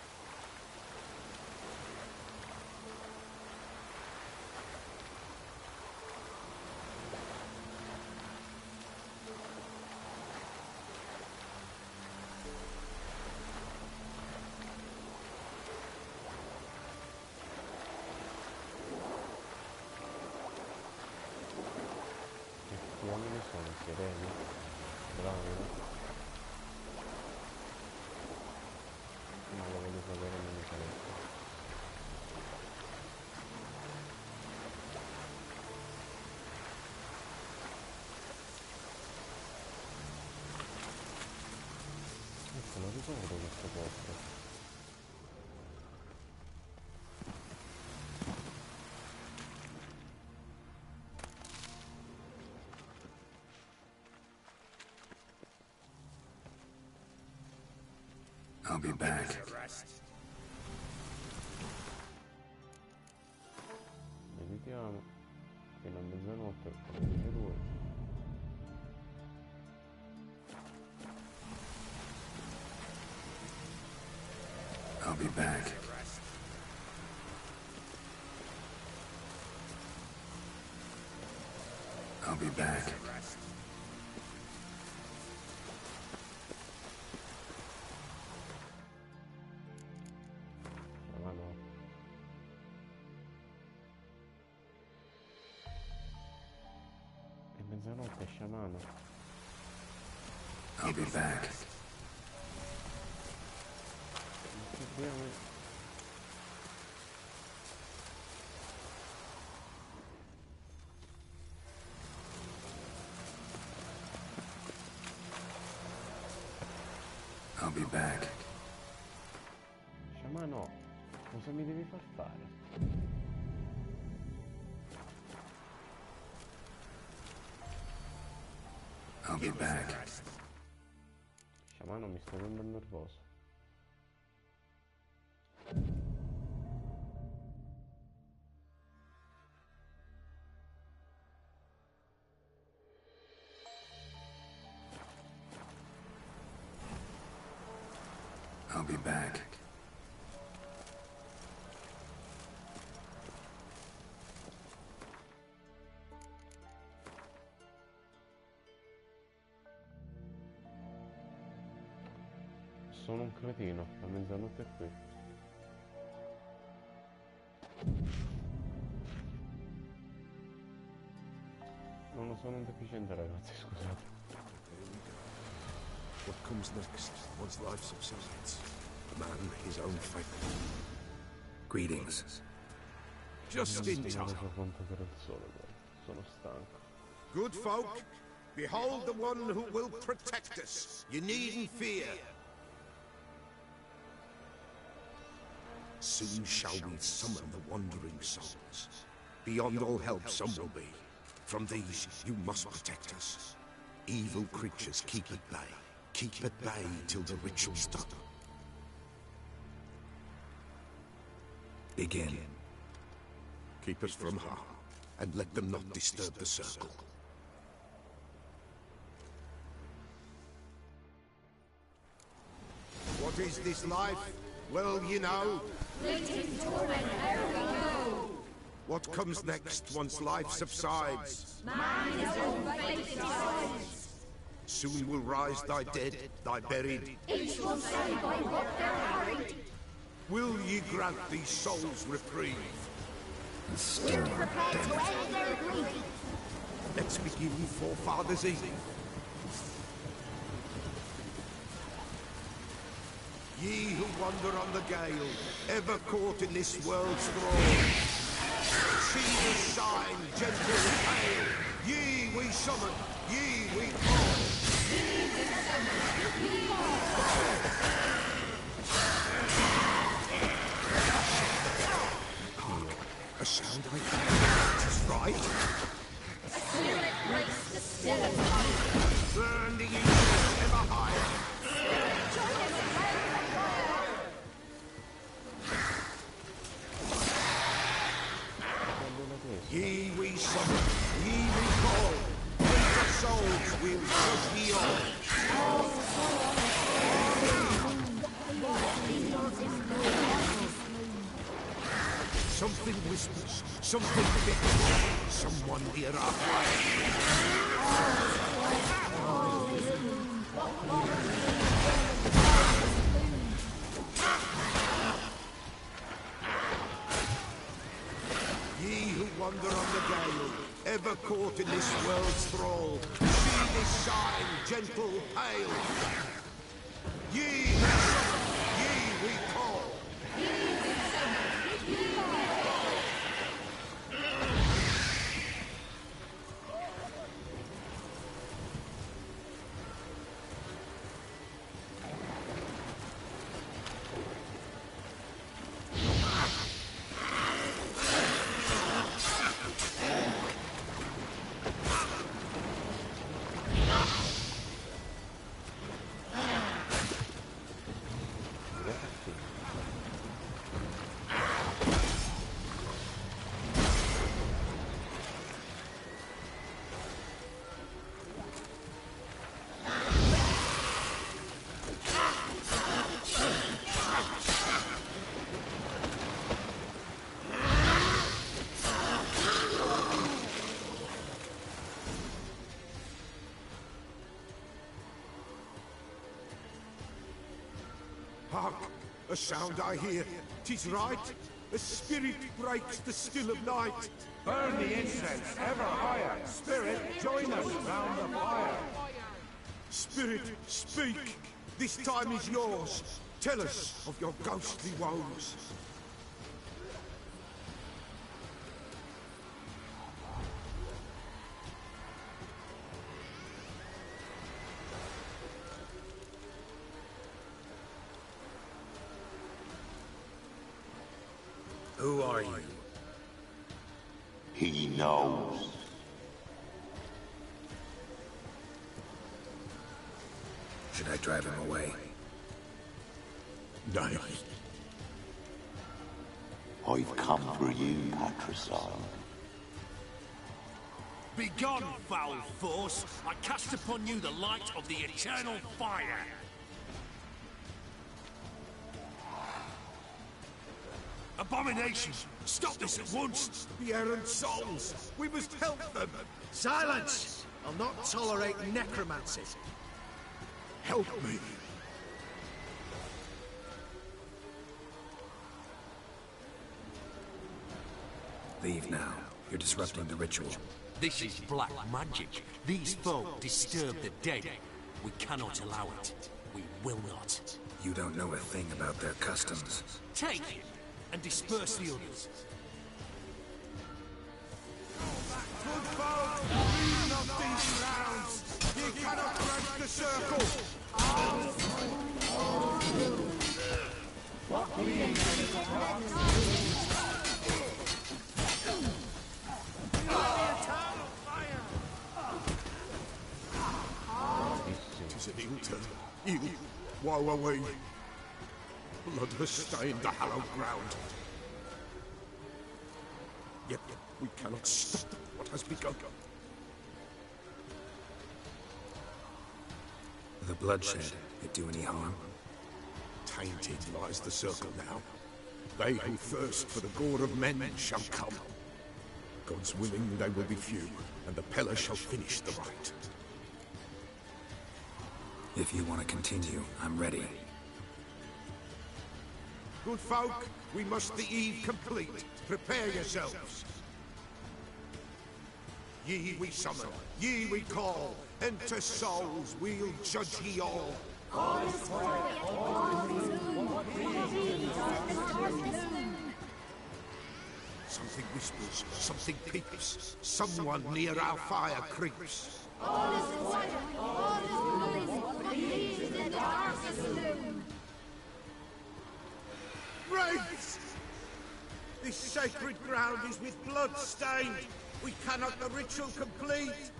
Speaker 1: Gli uomini sono sereni, bravi, ma lo voglio sapere nel canale. tesoro questo posto.
Speaker 4: I'll be back.
Speaker 1: Meditiamo fino a mezzanotte con le due.
Speaker 4: I'll be back. I'll be back.
Speaker 1: Mezzanotte, sciamano.
Speaker 4: I'll be back. I'll be back.
Speaker 1: Sciamano, cosa mi devi far fare?
Speaker 4: I'll be back.
Speaker 1: Sciamano, mi sta rendendo nervoso.
Speaker 4: I'll be back.
Speaker 1: Sono un cretino, la mezzanotte è qui. Non sono un deficiente, ragazzi, scusate.
Speaker 8: What comes next, once life subsides? Man, his own fate.
Speaker 4: Greetings.
Speaker 8: Just in
Speaker 1: Mi
Speaker 8: time.
Speaker 1: sono reso conto che era il sole, poi. Sono stanco.
Speaker 8: Good folk, behold the one who will protect us. You needn't fear. Soon shall we summon the wandering souls. Beyond all help some will be. From these you must protect us. Evil creatures keep at bay. Keep at bay till the ritual's done.
Speaker 4: Begin.
Speaker 8: Keep us from harm, and let them not disturb the circle. What is this life? Well, you know. What comes next once life subsides? Soon will rise thy dead, thy buried.
Speaker 9: Each will say by what they're harried.
Speaker 8: Will ye grant these souls reprieve?
Speaker 9: We're prepared to end their grief.
Speaker 8: Let's begin Forefathers' Eve. Ye who wander on the gale, ever caught in this world's thrall, see the sign, gentle and pale. Ye we summon, ye we call. Hark, a sound I hear. 'Tis right.
Speaker 9: A spirit breaks the stillest heart.
Speaker 8: Burn the ancients ever higher.
Speaker 9: Join us in prayer and fire.
Speaker 8: Ye we summon, ye we call. With the souls we'll judge ye all. Something whispers, something bickers, someone near our fire. Ye who wander on the gale, ever caught in this world's thrall, see this sign, gentle, pale. Ye we summon, ye we call. Hark! A sound I hear. 'Tis right. A spirit breaks the still of night.
Speaker 3: Burn the incense ever higher. Spirit, join us round the fire.
Speaker 8: Spirit, speak. This time is yours. Tell us of your ghostly woes.
Speaker 4: Who are you?
Speaker 10: He knows.
Speaker 4: Should I drive him away?
Speaker 8: Nay.
Speaker 10: I've come for you, patricide.
Speaker 3: Begone, foul force! I cast upon you the light of the eternal fire! Abomination! Stop this at once!
Speaker 8: The errant souls! We must help them!
Speaker 7: Silence! I'll not tolerate necromancy.
Speaker 8: Help me!
Speaker 4: Leave now. You're disrupting the ritual.
Speaker 6: This is black magic. These folk disturb the dead. We cannot allow it. We will not.
Speaker 4: You don't know a thing about their customs.
Speaker 6: Take him and disperse the others.
Speaker 8: Good folk! Leave not these rounds! Ye cannot break the circle! Tis an ill turn. Ill. Woe away. Blood has stained the hallowed ground. Yet we cannot stop what has begun.
Speaker 4: The bloodshed, it do any harm?
Speaker 8: Tainted lies the circle now. They who thirst for the gore of men shall come. God's willing they will be few, and the Pella shall finish the rite.
Speaker 4: If you want to continue, I'm ready.
Speaker 8: Good folk, we must the eve complete. Prepare yourselves. Ye we summon, ye we call. Enter souls, we'll judge ye all. Something whispers, something peeps. Someone near our fire creeps. Wraiths! This sacred ground is with blood stained. We cannot the ritual complete.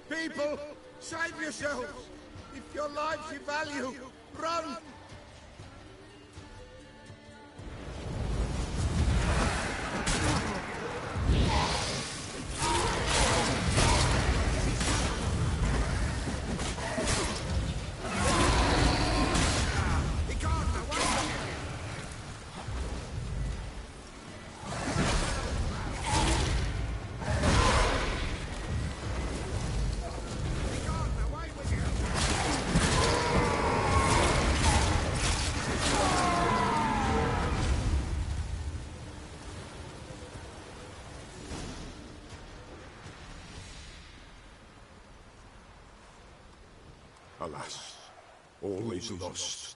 Speaker 8: People, save yourselves. If your lives you value, run! Alas, all is lost.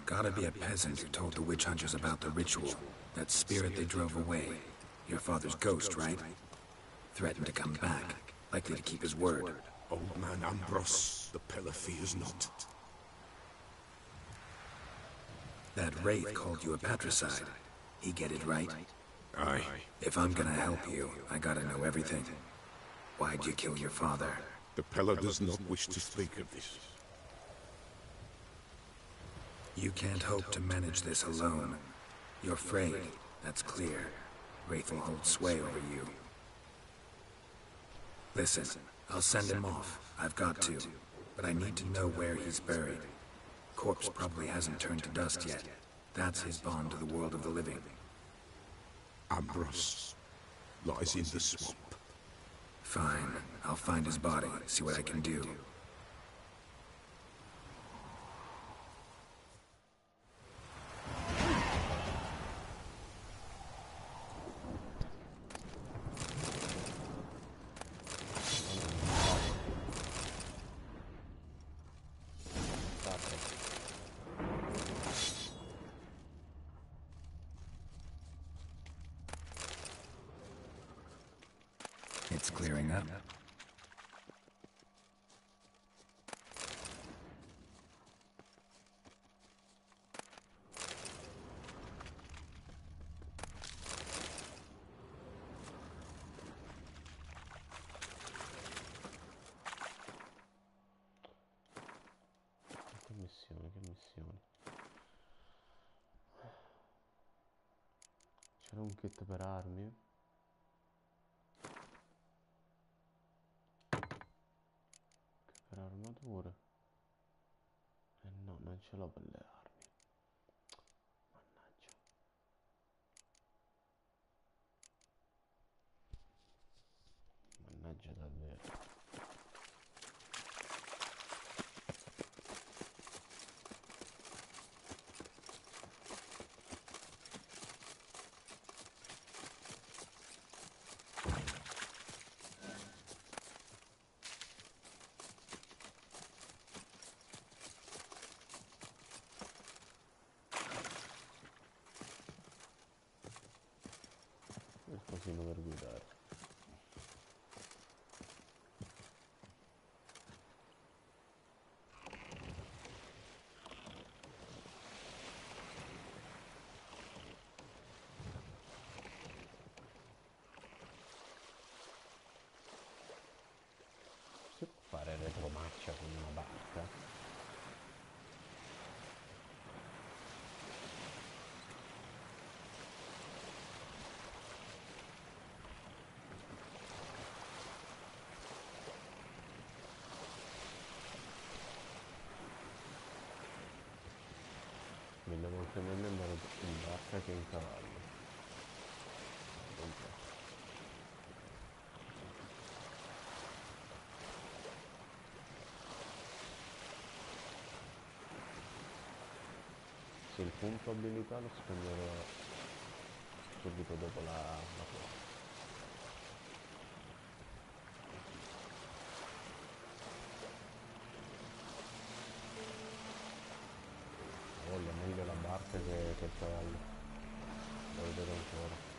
Speaker 4: Gotta be a peasant who told the witch hunters about the ritual. That spirit they drove away. Your father's ghost, right? Threatened to come back. Likely to keep his word.
Speaker 8: Old man Ambros, the Pella fears not.
Speaker 4: That wraith called you a patricide. He get it right?
Speaker 8: Aye.
Speaker 4: If I'm gonna help you, I gotta know everything. Why'd you kill your father?
Speaker 8: The Pella does not wish to speak of this.
Speaker 4: You can't hope to manage this alone. You're afraid, that's clear. Wraith will hold sway over you. Listen, I'll send him off. I've got to. But I need to know where he's buried. Corpse probably hasn't turned to dust yet. That's his bond to the world of the living.
Speaker 8: Ambros lies in the swamp.
Speaker 4: Fine. I'll find his body, see what I can do. up.
Speaker 1: Che missioni. C'era un kit per armi. Che per armature. No, non ce l'ho per le armi. Mannaggia. Mannaggia davvero. Cosino per guidare. Si può fare retromarcia con una barca? Mille volte meglio andare in barca che in cavallo. Se il punto abilità lo spenderò subito dopo la cosa. Voglio meglio la barca che il cavallo. Lo vedrò ancora.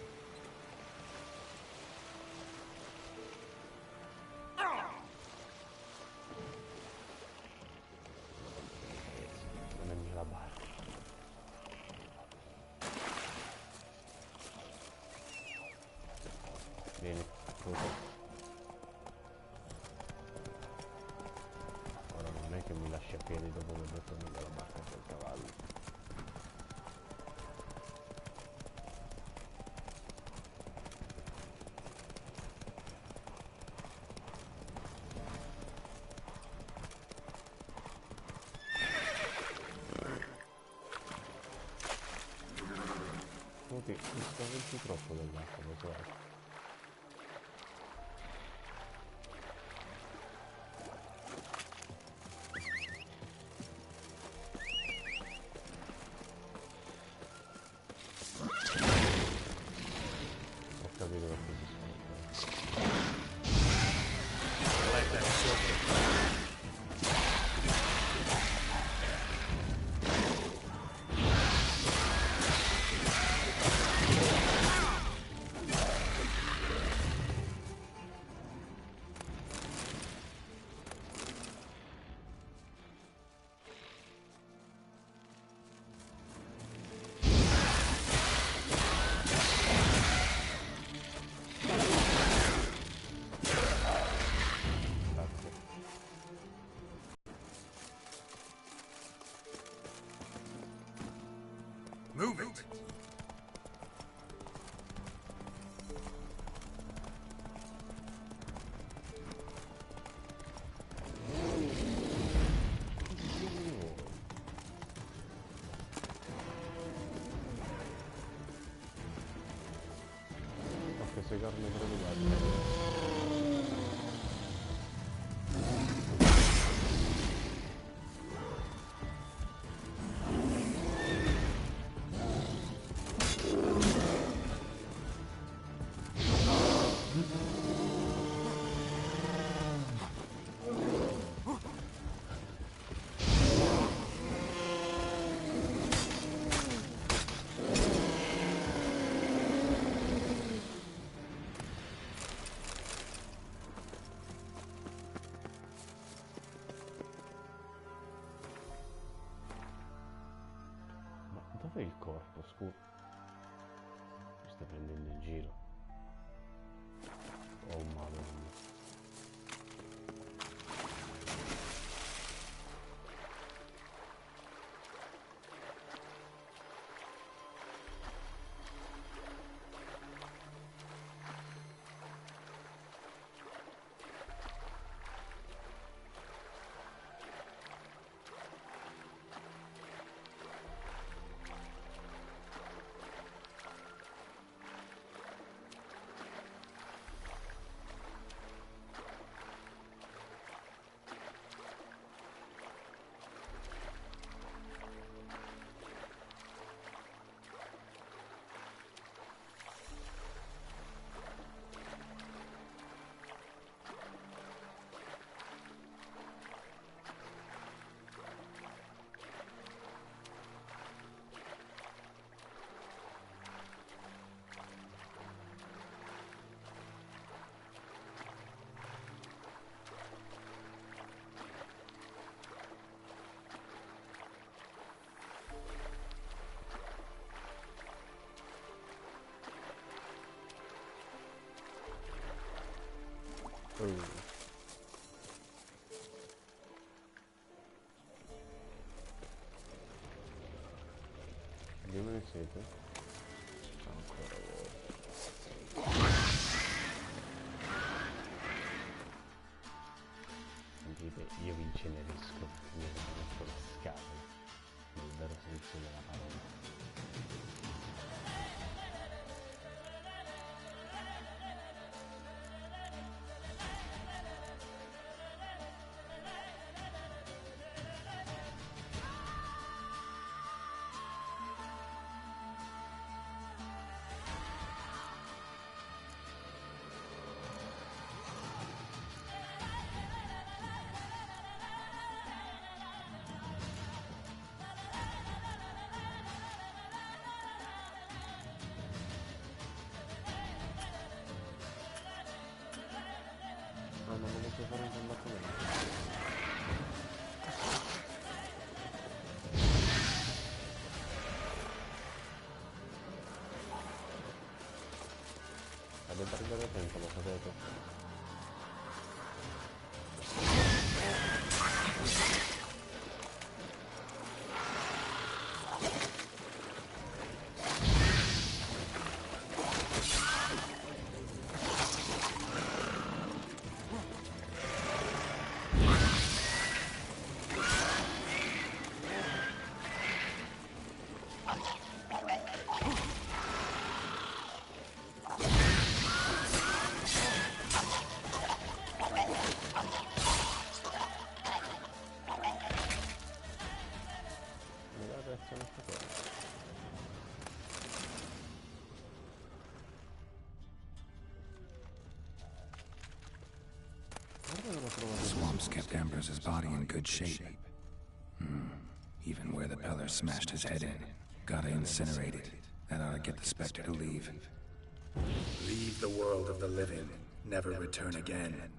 Speaker 1: Non è mia la barca. Bene, tutto. Ora non è che mi lascia a piedi dopo che ho detto meglio la barca che il cavallo. Ok, mi spaventi troppo dell'acqua, lo so. Ho capito perché si spaventa.
Speaker 4: Move it!
Speaker 1: Ok, sei carne trovata. Dov'è il corpo, scusa? Mi stai prendendo in giro. Oh madonna. Dimmi che siete? Ancora voi. Sentite, io vi incenerisco perché mi sono rotto le scatole, nel vero senso della parola. Ah, non lo puoi fare in combattimento. Devo perdere tempo, lo sapete?
Speaker 4: The swamps kept Ambrose's body in good shape. Even where the Peller smashed his head in. Gotta incinerate it. That ought to get the Spectre to leave.
Speaker 11: Leave the world of the living. Never return again.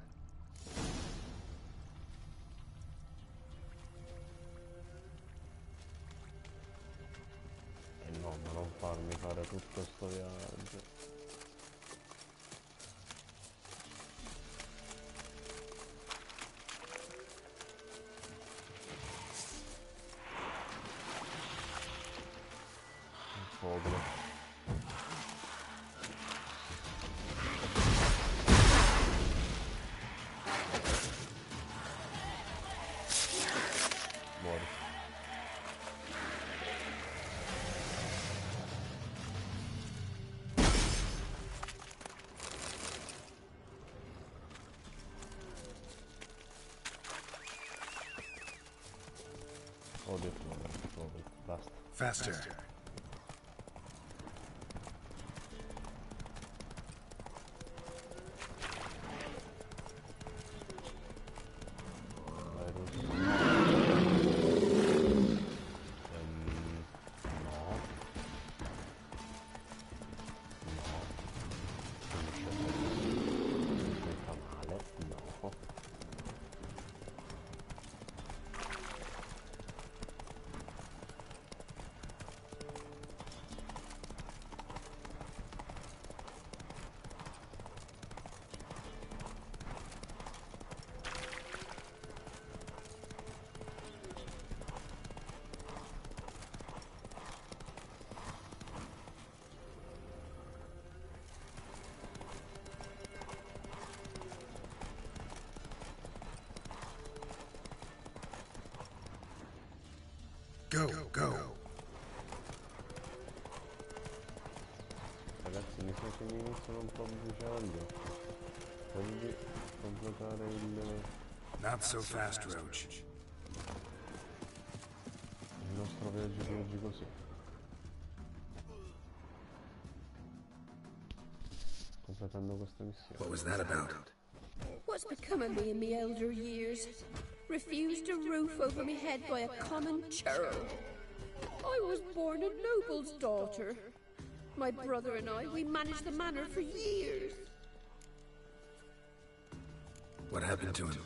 Speaker 1: E no, ma non farmi fare tutto sto viaggio. Muori. Ho detto, basta.
Speaker 11: Faster. Go, go.
Speaker 1: Ragazzi, mi sa che mi iniziano un po' a bruciare gli occhi. Quindi completare il
Speaker 11: Not so fast, Roach.
Speaker 1: nostro viaggio di oggi così. Completando questa missione.
Speaker 11: What was that about?
Speaker 9: What's become of me in me elder years? Refused a roof over me head by a common churl. I was born a noble's daughter. My brother and I, we managed the manor for years.
Speaker 11: What happened to him?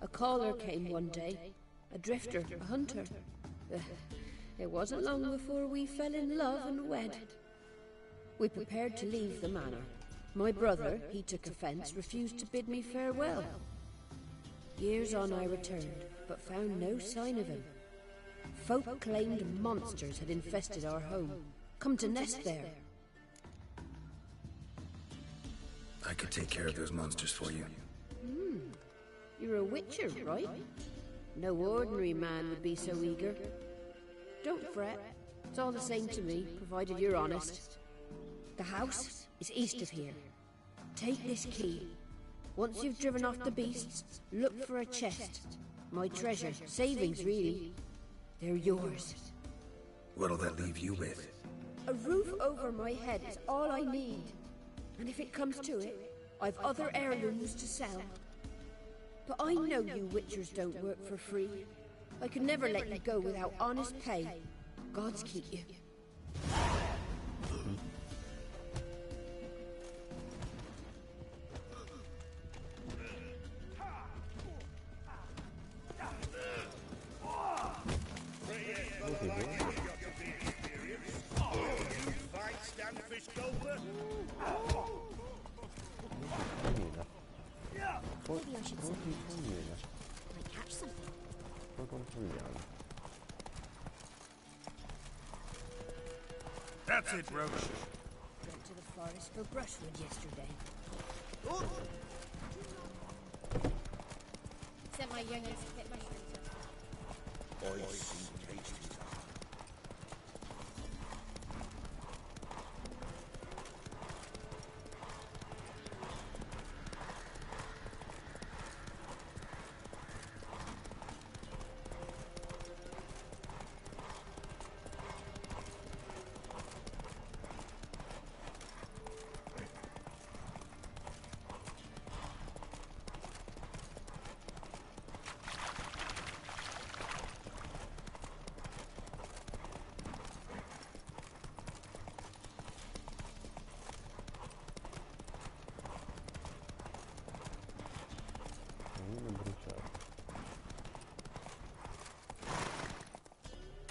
Speaker 9: A caller came one day. A drifter, a hunter. It wasn't long before we fell in love and wed. We prepared to leave the manor. My brother, he took offence, refused to bid me farewell. Years on I returned, but found no sign of him. Folk claimed monsters had infested our home, come to nest there.
Speaker 11: I could take care of those monsters for you.
Speaker 9: You're a witcher, right? No ordinary man would be so eager. Don't fret. It's all the same to me, provided you're honest. The house is east of here. Take this key. Once you've driven off the beasts, look for a chest. My treasure, savings really. They're yours.
Speaker 11: What'll that leave you with?
Speaker 9: A roof over my head is all I need. And if it comes to it, I've other heirlooms to sell. But I know you witchers don't work for free. I could never let you go without honest pay. Gods keep you.
Speaker 5: Maybe I should see. Can I catch something?
Speaker 1: Poi controlliamo.
Speaker 11: That's it, Roach.
Speaker 9: Went to the forest for brushwood yesterday.
Speaker 5: Sent my youngest to get mushrooms.
Speaker 3: I see tasty.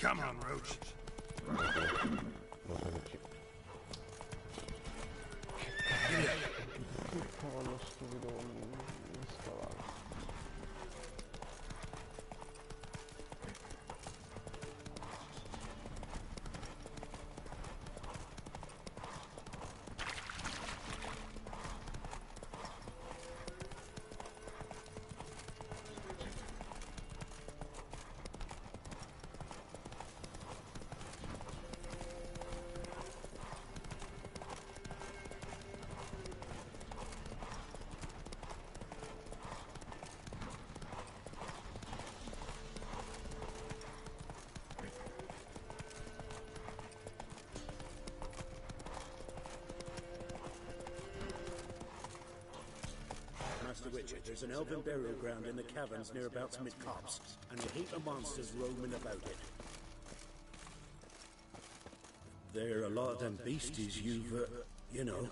Speaker 11: Come on, Roach.
Speaker 1: Che cavolo stupido scavato.
Speaker 12: Master Witcher, there's an elven burial ground in the caverns nearabouts mid-copse, and a heap of monsters roaming about it. There are a lot of them beasties you've, you know.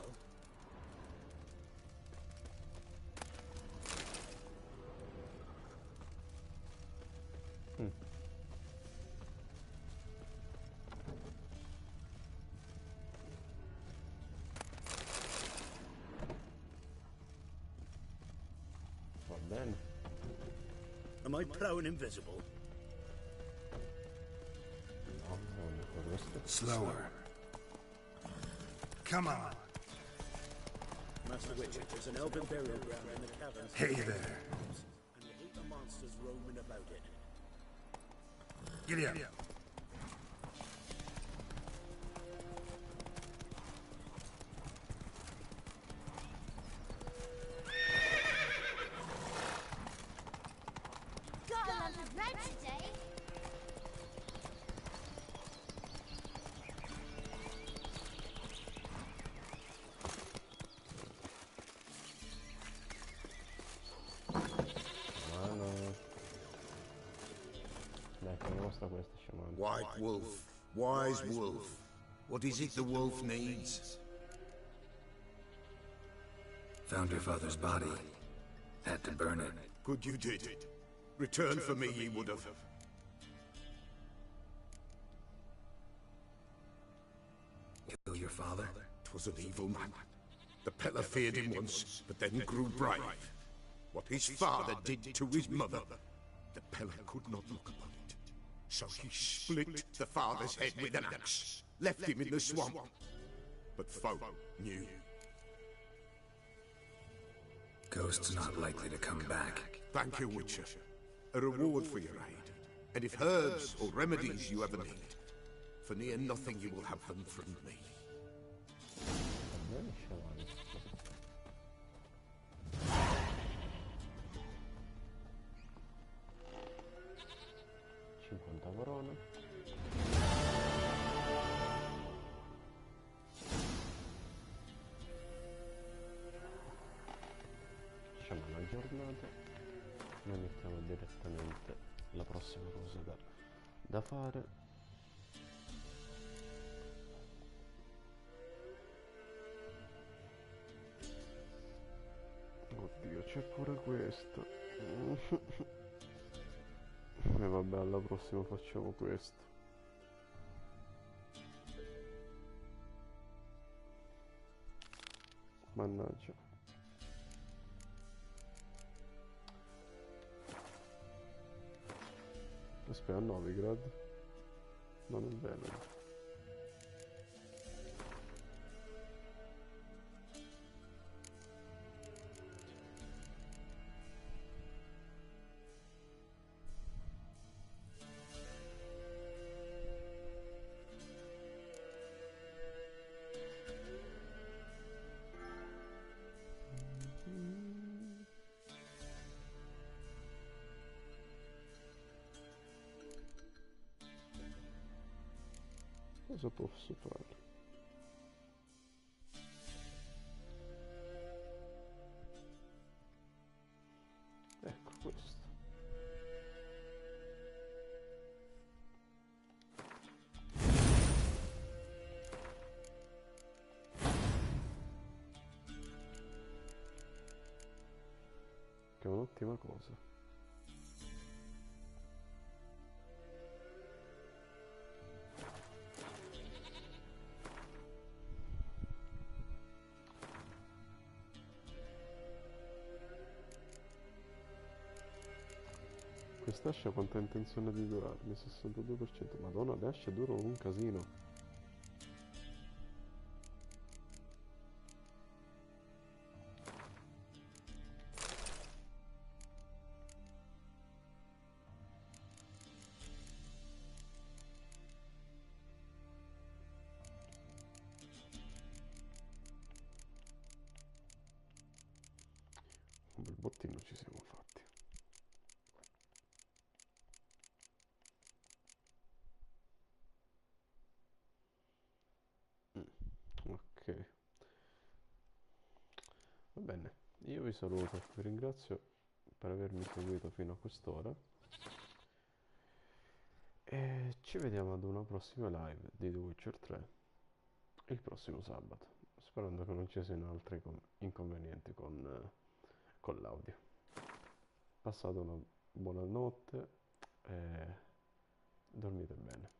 Speaker 12: Am I prone invisible?
Speaker 11: Slower. Come on.
Speaker 12: Master Witcher, there's an elven burial ground in the caverns.
Speaker 11: Hey there.
Speaker 12: And a heap of monsters roaming about it.
Speaker 11: Giddy up.
Speaker 13: Got a lot of bread today.
Speaker 8: White wolf, wise wolf. What is it the wolf needs?
Speaker 4: Found your father's body. Had to burn it.
Speaker 8: Good you did. Return for me ye would have.
Speaker 4: Kill your father?
Speaker 8: 'Twas an evil man. The Peller feared him once, but then grew brave. What his father did to his mother, the Peller could not look upon it. So he split the father's head with an axe, left him in the swamp. But folk knew.
Speaker 4: Ghost's not likely to come back.
Speaker 8: Thank you, Witcher. A reward for your aid. And if herbs or remedies you ever need, for near nothing you will have them from me.
Speaker 1: Corona. Facciamo una giornata, noi mettiamo direttamente la prossima cosa da fare. Oddio, c'è pure questo. E vabbè, alla prossima facciamo questo. Mannaggia. Aspetta, a 9 gradi. Non è bene. Cosa posso fare? Ecco questo. Che è un'ottima cosa. Quest'ascia quanta ha intenzione di durarmi? 62%. Madonna, le asce durano un casino. Un bel bottino ci siamo fatti. Ok, va bene, io vi saluto, vi ringrazio per avermi seguito fino a quest'ora e ci vediamo ad una prossima live di The Witcher 3 il prossimo sabato, sperando che non ci siano altri inconvenienti con l'audio. Passate una buona notte e dormite bene.